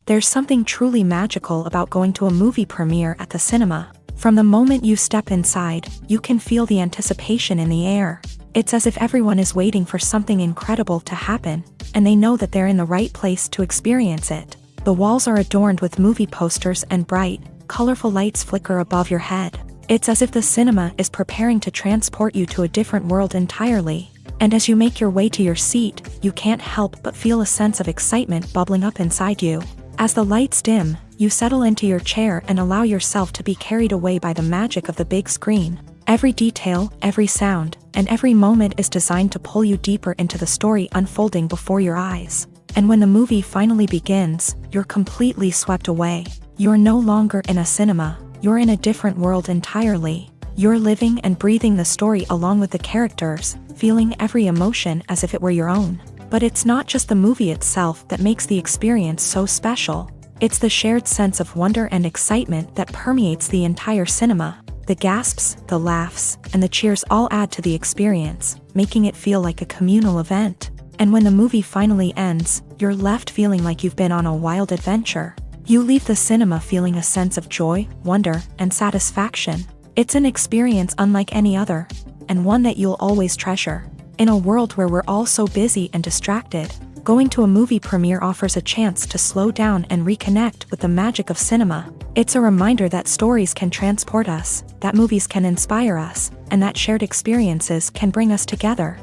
A: There's something truly magical about going to a movie premiere at the cinema. From the moment you step inside, you can feel the anticipation in the air. It's as if everyone is waiting for something incredible to happen, and they know that they're in the right place to experience it. The walls are adorned with movie posters and bright, colorful lights flicker above your head. It's as if the cinema is preparing to transport you to a different world entirely. And as you make your way to your seat, you can't help but feel a sense of excitement bubbling up inside you. As the lights dim, you settle into your chair and allow yourself to be carried away by the magic of the big screen. Every detail, every sound, and every moment is designed to pull you deeper into the story unfolding before your eyes. And when the movie finally begins, you're completely swept away. You're no longer in a cinema, you're in a different world entirely. You're living and breathing the story along with the characters, feeling every emotion as if it were your own. But it's not just the movie itself that makes the experience so special. It's the shared sense of wonder and excitement that permeates the entire cinema. The gasps, the laughs, and the cheers all add to the experience, making it feel like a communal event. And when the movie finally ends, you're left feeling like you've been on a wild adventure. You leave the cinema feeling a sense of joy, wonder, and satisfaction. It's an experience unlike any other, and one that you'll always treasure. In a world where we're all so busy and distracted, going to a movie premiere offers a chance to slow down and reconnect with the magic of cinema. It's a reminder that stories can transport us, that movies can inspire us, and that shared experiences can bring us together.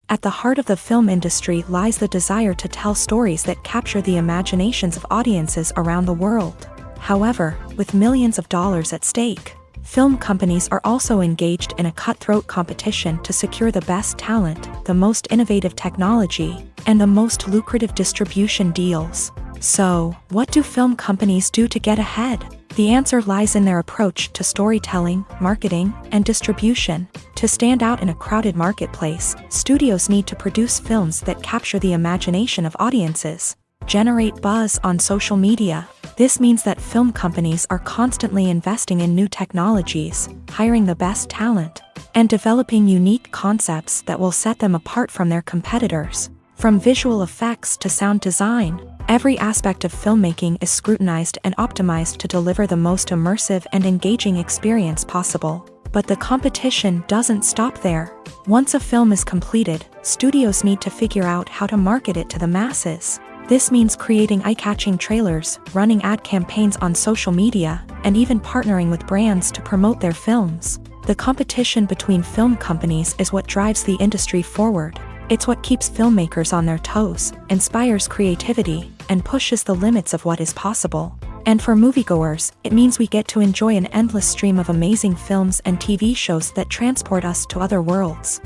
A: At the heart of the film industry lies the desire to tell stories that capture the imaginations of audiences around the world. However, with millions of dollars at stake, film companies are also engaged in a cutthroat competition to secure the best talent, the most innovative technology, and the most lucrative distribution deals. So, what do film companies do to get ahead? The answer lies in their approach to storytelling, marketing, and distribution. To stand out in a crowded marketplace, studios need to produce films that capture the imagination of audiences, generate buzz on social media. This means that film companies are constantly investing in new technologies, hiring the best talent, and developing unique concepts that will set them apart from their competitors. From visual effects to sound design, every aspect of filmmaking is scrutinized and optimized to deliver the most immersive and engaging experience possible. But the competition doesn't stop there. Once a film is completed, studios need to figure out how to market it to the masses. This means creating eye-catching trailers, running ad campaigns on social media, and even partnering with brands to promote their films. The competition between film companies is what drives the industry forward. It's what keeps filmmakers on their toes, inspires creativity, and pushes the limits of what is possible. And for moviegoers, it means we get to enjoy an endless stream of amazing films and TV shows that transport us to other worlds.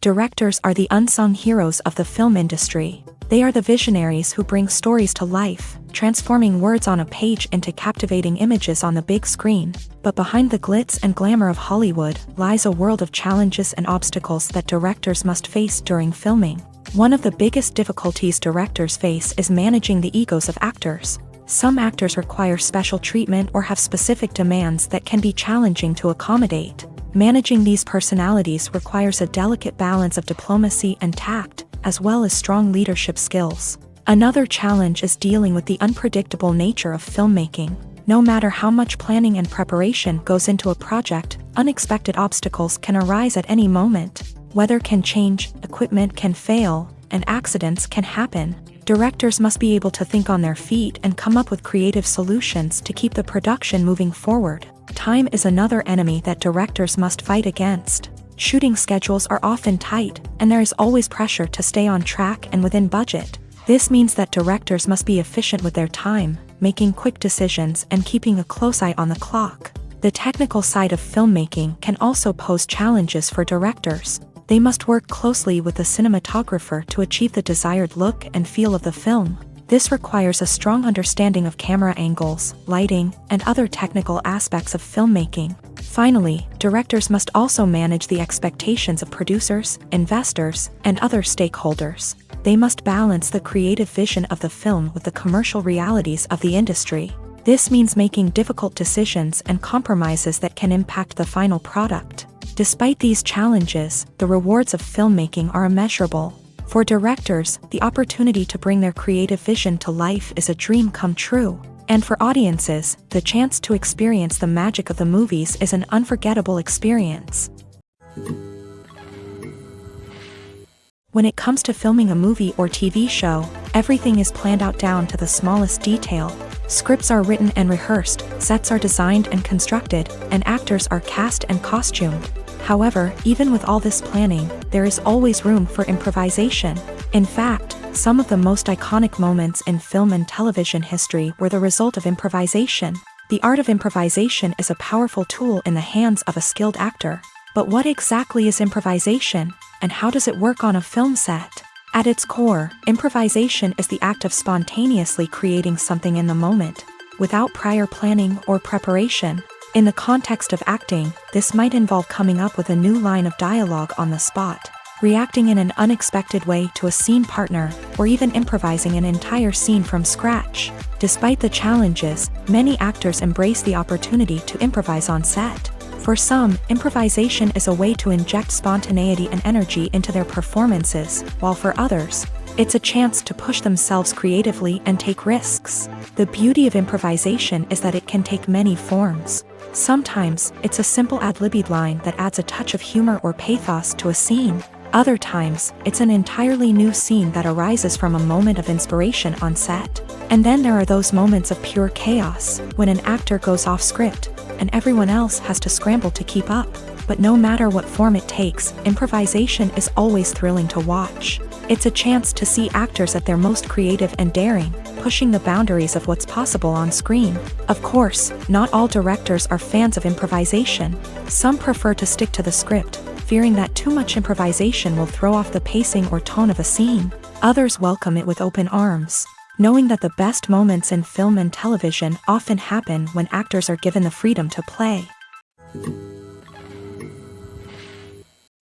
A: Directors are the unsung heroes of the film industry. They are the visionaries who bring stories to life, transforming words on a page into captivating images on the big screen. But behind the glitz and glamour of Hollywood lies a world of challenges and obstacles that directors must face during filming. One of the biggest difficulties directors face is managing the egos of actors. Some actors require special treatment or have specific demands that can be challenging to accommodate. Managing these personalities requires a delicate balance of diplomacy and tact, as well as strong leadership skills. Another challenge is dealing with the unpredictable nature of filmmaking. No matter how much planning and preparation goes into a project, unexpected obstacles can arise at any moment. Weather can change, equipment can fail, and accidents can happen. Directors must be able to think on their feet and come up with creative solutions to keep the production moving forward. Time is another enemy that directors must fight against. Shooting schedules are often tight, and there is always pressure to stay on track and within budget. This means that directors must be efficient with their time, making quick decisions and keeping a close eye on the clock. The technical side of filmmaking can also pose challenges for directors. They must work closely with the cinematographer to achieve the desired look and feel of the film. This requires a strong understanding of camera angles, lighting, and other technical aspects of filmmaking. Finally, directors must also manage the expectations of producers, investors, and other stakeholders. They must balance the creative vision of the film with the commercial realities of the industry. This means making difficult decisions and compromises that can impact the final product. Despite these challenges, the rewards of filmmaking are immeasurable. For directors, the opportunity to bring their creative vision to life is a dream come true. And for audiences, the chance to experience the magic of the movies is an unforgettable experience. When it comes to filming a movie or TV show, everything is planned out down to the smallest detail. Scripts are written and rehearsed, sets are designed and constructed, and actors are cast and costumed. However, even with all this planning, there is always room for improvisation. In fact, some of the most iconic moments in film and television history were the result of improvisation. The art of improvisation is a powerful tool in the hands of a skilled actor. But what exactly is improvisation, and how does it work on a film set? At its core, improvisation is the act of spontaneously creating something in the moment, without prior planning or preparation. In the context of acting, this might involve coming up with a new line of dialogue on the spot, reacting in an unexpected way to a scene partner, or even improvising an entire scene from scratch. Despite the challenges, many actors embrace the opportunity to improvise on set. For some, improvisation is a way to inject spontaneity and energy into their performances, while for others, it's a chance to push themselves creatively and take risks. The beauty of improvisation is that it can take many forms. Sometimes, it's a simple ad-libbed line that adds a touch of humor or pathos to a scene. Other times, it's an entirely new scene that arises from a moment of inspiration on set. And then there are those moments of pure chaos, when an actor goes off script, and everyone else has to scramble to keep up. But no matter what form it takes, improvisation is always thrilling to watch. It's a chance to see actors at their most creative and daring, pushing the boundaries of what's possible on screen. Of course, not all directors are fans of improvisation. Some prefer to stick to the script, fearing that too much improvisation will throw off the pacing or tone of a scene. Others welcome it with open arms, knowing that the best moments in film and television often happen when actors are given the freedom to play.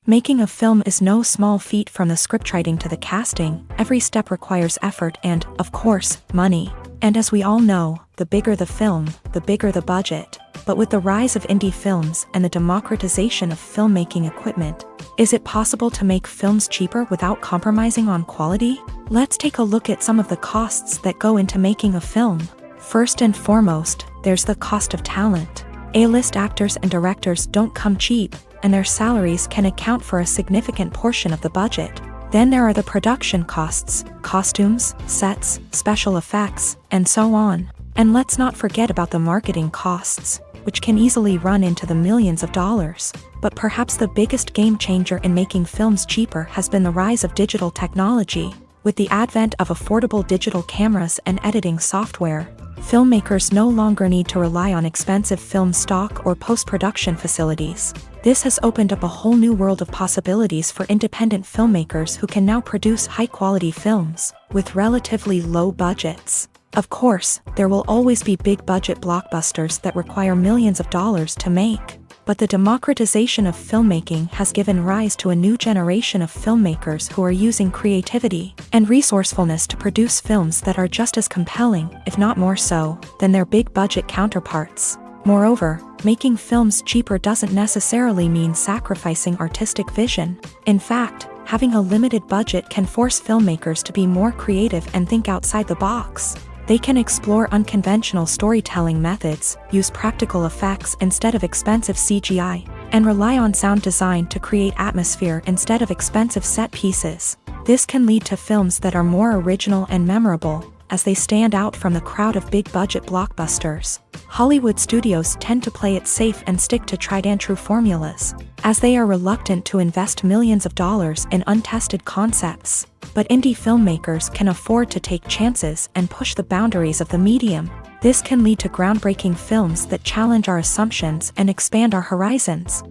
A: Making a film is no small feat. From the scriptwriting to the casting, every step requires effort and, of course, money. And as we all know, the bigger the film, the bigger the budget. But with the rise of indie films and the democratization of filmmaking equipment, is it possible to make films cheaper without compromising on quality? Let's take a look at some of the costs that go into making a film. First and foremost, there's the cost of talent. A-list actors and directors don't come cheap, and their salaries can account for a significant portion of the budget. Then there are the production costs, costumes, sets, special effects, and so on. And let's not forget about the marketing costs, which can easily run into the millions of dollars. But perhaps the biggest game changer in making films cheaper has been the rise of digital technology. With the advent of affordable digital cameras and editing software, filmmakers no longer need to rely on expensive film stock or post-production facilities. This has opened up a whole new world of possibilities for independent filmmakers who can now produce high-quality films with relatively low budgets. Of course, there will always be big-budget blockbusters that require millions of dollars to make. But the democratization of filmmaking has given rise to a new generation of filmmakers who are using creativity and resourcefulness to produce films that are just as compelling, if not more so, than their big-budget counterparts. Moreover, making films cheaper doesn't necessarily mean sacrificing artistic vision. In fact, having a limited budget can force filmmakers to be more creative and think outside the box. They can explore unconventional storytelling methods, use practical effects instead of expensive CGI, and rely on sound design to create atmosphere instead of expensive set pieces. This can lead to films that are more original and memorable, as they stand out from the crowd of big-budget blockbusters. Hollywood studios tend to play it safe and stick to tried-and-true formulas, as they are reluctant to invest millions of dollars in untested concepts. But indie filmmakers can afford to take chances and push the boundaries of the medium. This can lead to groundbreaking films that challenge our assumptions and expand our horizons.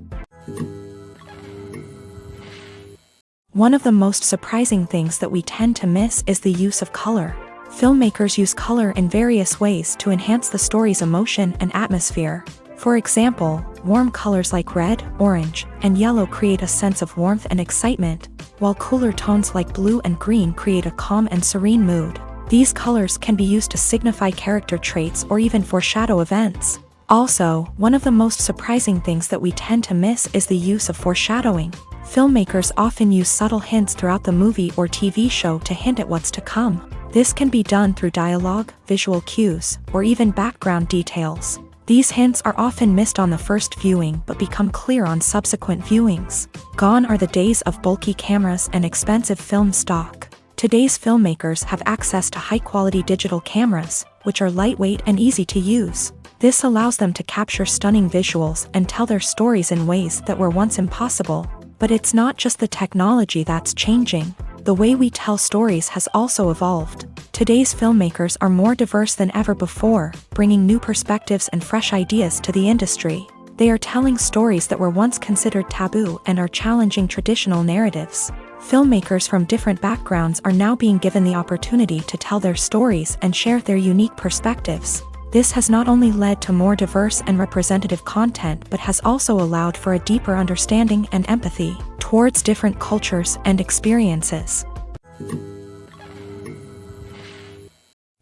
A: One of the most surprising things that we tend to miss is the use of color. Filmmakers use color in various ways to enhance the story's emotion and atmosphere. For example, warm colors like red, orange, and yellow create a sense of warmth and excitement, while cooler tones like blue and green create a calm and serene mood. These colors can be used to signify character traits or even foreshadow events. Also, one of the most surprising things that we tend to miss is the use of foreshadowing. Filmmakers often use subtle hints throughout the movie or TV show to hint at what's to come. This can be done through dialogue, visual cues, or even background details. These hints are often missed on the first viewing but become clear on subsequent viewings. Gone are the days of bulky cameras and expensive film stock. Today's filmmakers have access to high-quality digital cameras, which are lightweight and easy to use. This allows them to capture stunning visuals and tell their stories in ways that were once impossible. But it's not just the technology that's changing. The way we tell stories has also evolved. Today's filmmakers are more diverse than ever before, bringing new perspectives and fresh ideas to the industry. They are telling stories that were once considered taboo and are challenging traditional narratives. Filmmakers from different backgrounds are now being given the opportunity to tell their stories and share their unique perspectives. This has not only led to more diverse and representative content but has also allowed for a deeper understanding and empathy towards different cultures and experiences.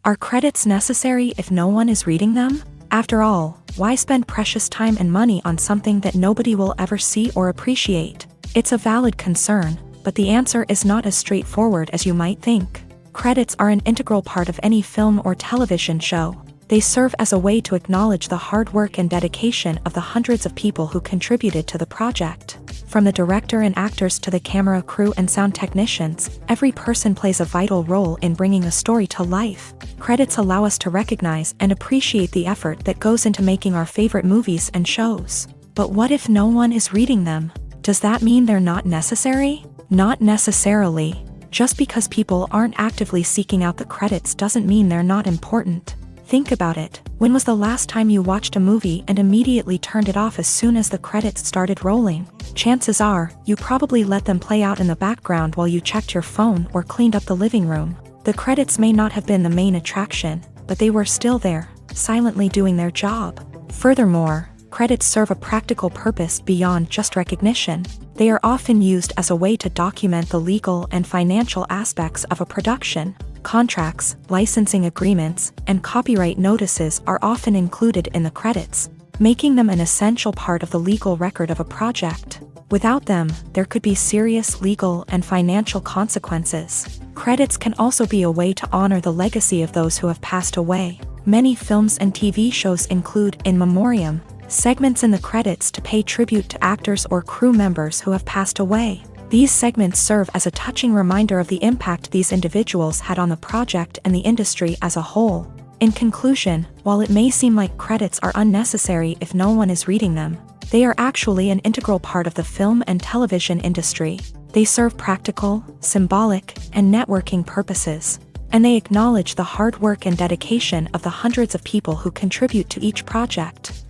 A: Are credits necessary if no one is reading them? After all, why spend precious time and money on something that nobody will ever see or appreciate? It's a valid concern, but the answer is not as straightforward as you might think. Credits are an integral part of any film or television show. They serve as a way to acknowledge the hard work and dedication of the hundreds of people who contributed to the project. From the director and actors to the camera crew and sound technicians, every person plays a vital role in bringing a story to life. Credits allow us to recognize and appreciate the effort that goes into making our favorite movies and shows. But what if no one is reading them? Does that mean they're not necessary? Not necessarily. Just because people aren't actively seeking out the credits doesn't mean they're not important. Think about it. When was the last time you watched a movie and immediately turned it off as soon as the credits started rolling? Chances are, you probably let them play out in the background while you checked your phone or cleaned up the living room. The credits may not have been the main attraction, but they were still there, silently doing their job. Furthermore, credits serve a practical purpose beyond just recognition. They are often used as a way to document the legal and financial aspects of a production. Contracts, licensing agreements, and copyright notices are often included in the credits, making them an essential part of the legal record of a project. Without them, there could be serious legal and financial consequences. Credits can also be a way to honor the legacy of those who have passed away. Many films and TV shows include in memoriam segments in the credits to pay tribute to actors or crew members who have passed away. These segments serve as a touching reminder of the impact these individuals had on the project and the industry as a whole. In conclusion, while it may seem like credits are unnecessary if no one is reading them, they are actually an integral part of the film and television industry. They serve practical, symbolic, and networking purposes, and they acknowledge the hard work and dedication of the hundreds of people who contribute to each project.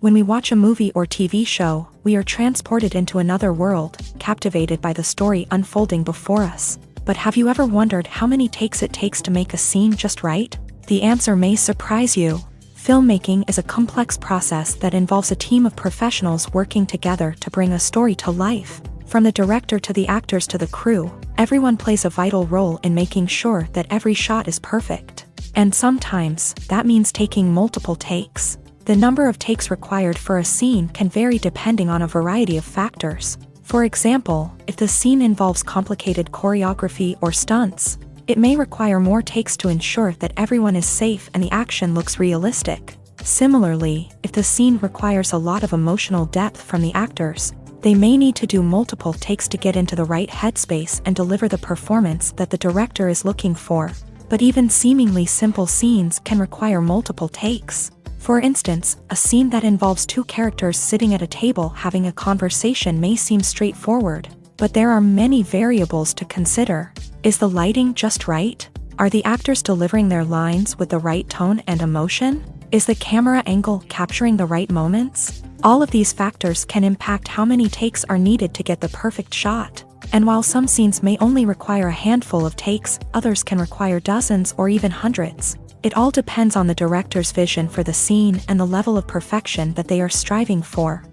A: When we watch a movie or TV show, we are transported into another world, captivated by the story unfolding before us. But have you ever wondered how many takes it takes to make a scene just right? The answer may surprise you. Filmmaking is a complex process that involves a team of professionals working together to bring a story to life. From the director to the actors to the crew, everyone plays a vital role in making sure that every shot is perfect. And sometimes, that means taking multiple takes. The number of takes required for a scene can vary depending on a variety of factors. For example, if the scene involves complicated choreography or stunts, it may require more takes to ensure that everyone is safe and the action looks realistic. Similarly, if the scene requires a lot of emotional depth from the actors, They may need to do multiple takes to get into the right headspace and deliver the performance that the director is looking for, but even seemingly simple scenes can require multiple takes. For instance, a scene that involves two characters sitting at a table having a conversation may seem straightforward, but there are many variables to consider. Is the lighting just right? Are the actors delivering their lines with the right tone and emotion? Is the camera angle capturing the right moments? All of these factors can impact how many takes are needed to get the perfect shot. And while some scenes may only require a handful of takes, others can require dozens or even hundreds. It all depends on the director's vision for the scene and the level of perfection that they are striving for.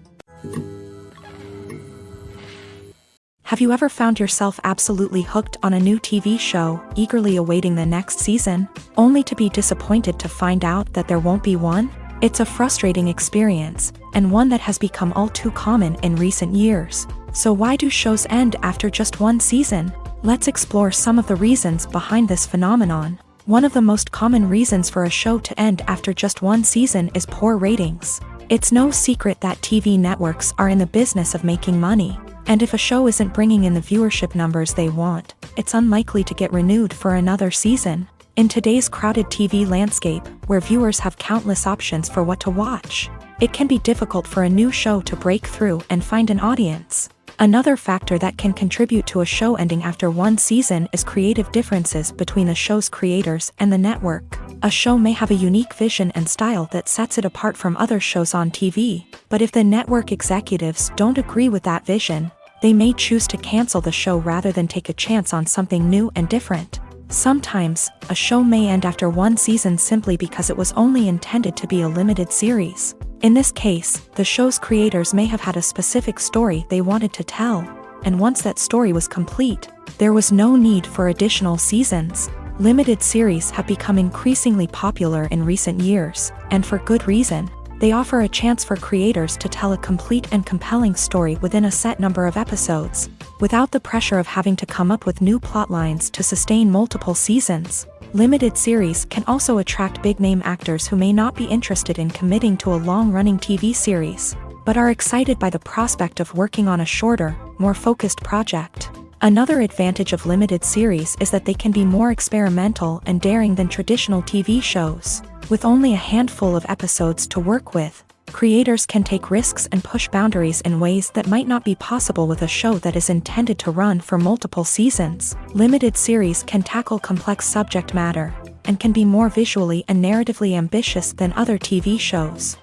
A: Have you ever found yourself absolutely hooked on a new TV show, eagerly awaiting the next season, only to be disappointed to find out that there won't be one? It's a frustrating experience, and one that has become all too common in recent years. So why do shows end after just one season? Let's explore some of the reasons behind this phenomenon. One of the most common reasons for a show to end after just one season is poor ratings. It's no secret that TV networks are in the business of making money, and if a show isn't bringing in the viewership numbers they want, it's unlikely to get renewed for another season. In today's crowded TV landscape, where viewers have countless options for what to watch, it can be difficult for a new show to break through and find an audience. Another factor that can contribute to a show ending after one season is creative differences between the show's creators and the network. A show may have a unique vision and style that sets it apart from other shows on TV, but if the network executives don't agree with that vision, they may choose to cancel the show rather than take a chance on something new and different. Sometimes, a show may end after one season simply because it was only intended to be a limited series. In this case, the show's creators may have had a specific story they wanted to tell, and once that story was complete, there was no need for additional seasons. Limited series have become increasingly popular in recent years, and for good reason. They offer a chance for creators to tell a complete and compelling story within a set number of episodes, without the pressure of having to come up with new plotlines to sustain multiple seasons. Limited series can also attract big-name actors who may not be interested in committing to a long-running TV series, but are excited by the prospect of working on a shorter, more focused project. Another advantage of limited series is that they can be more experimental and daring than traditional TV shows. With only a handful of episodes to work with, creators can take risks and push boundaries in ways that might not be possible with a show that is intended to run for multiple seasons. Limited series can tackle complex subject matter, and can be more visually and narratively ambitious than other TV shows.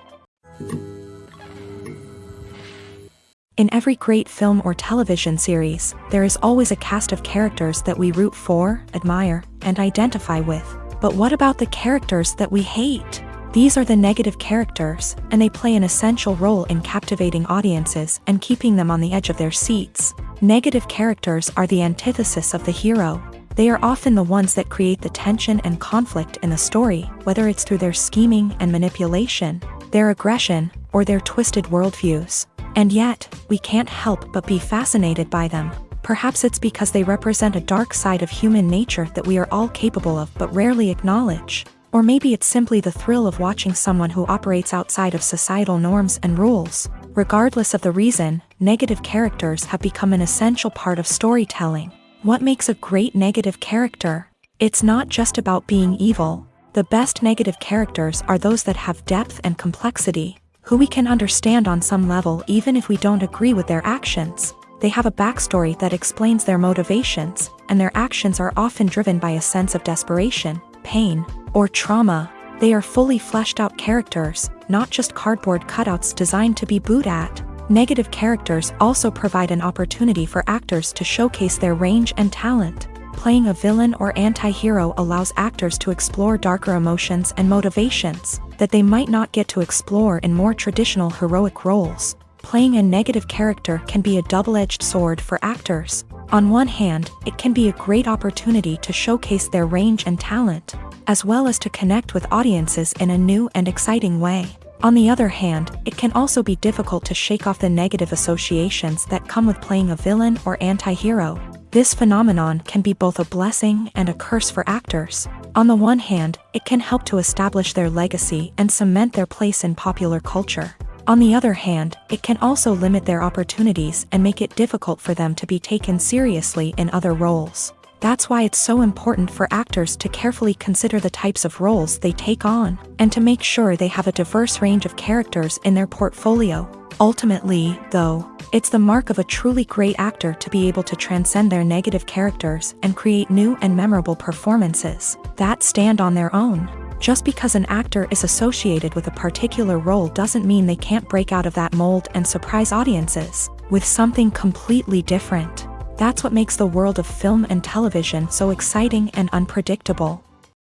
A: In every great film or television series, there is always a cast of characters that we root for, admire, and identify with. But what about the characters that we hate? These are the negative characters, and they play an essential role in captivating audiences and keeping them on the edge of their seats. Negative characters are the antithesis of the hero. They are often the ones that create the tension and conflict in the story, whether it's through their scheming and manipulation, their aggression, or their twisted worldviews. And yet, we can't help but be fascinated by them. Perhaps it's because they represent a dark side of human nature that we are all capable of but rarely acknowledge. Or maybe it's simply the thrill of watching someone who operates outside of societal norms and rules. Regardless of the reason, negative characters have become an essential part of storytelling. What makes a great negative character? It's not just about being evil. The best negative characters are those that have depth and complexity, who we can understand on some level even if we don't agree with their actions. They have a backstory that explains their motivations, and their actions are often driven by a sense of desperation, pain, or trauma. They are fully fleshed out characters, not just cardboard cutouts designed to be booed at. Negative characters also provide an opportunity for actors to showcase their range and talent. Playing a villain or anti-hero allows actors to explore darker emotions and motivations that they might not get to explore in more traditional heroic roles. Playing a negative character can be a double-edged sword for actors. On one hand, it can be a great opportunity to showcase their range and talent, as well as to connect with audiences in a new and exciting way. On the other hand, it can also be difficult to shake off the negative associations that come with playing a villain or anti-hero. This phenomenon can be both a blessing and a curse for actors. On the one hand, it can help to establish their legacy and cement their place in popular culture. On the other hand, it can also limit their opportunities and make it difficult for them to be taken seriously in other roles. That's why it's so important for actors to carefully consider the types of roles they take on, and to make sure they have a diverse range of characters in their portfolio. Ultimately, though, it's the mark of a truly great actor to be able to transcend their negative characters and create new and memorable performances that stand on their own. Just because an actor is associated with a particular role doesn't mean they can't break out of that mold and surprise audiences with something completely different. That's what makes the world of film and television so exciting and unpredictable.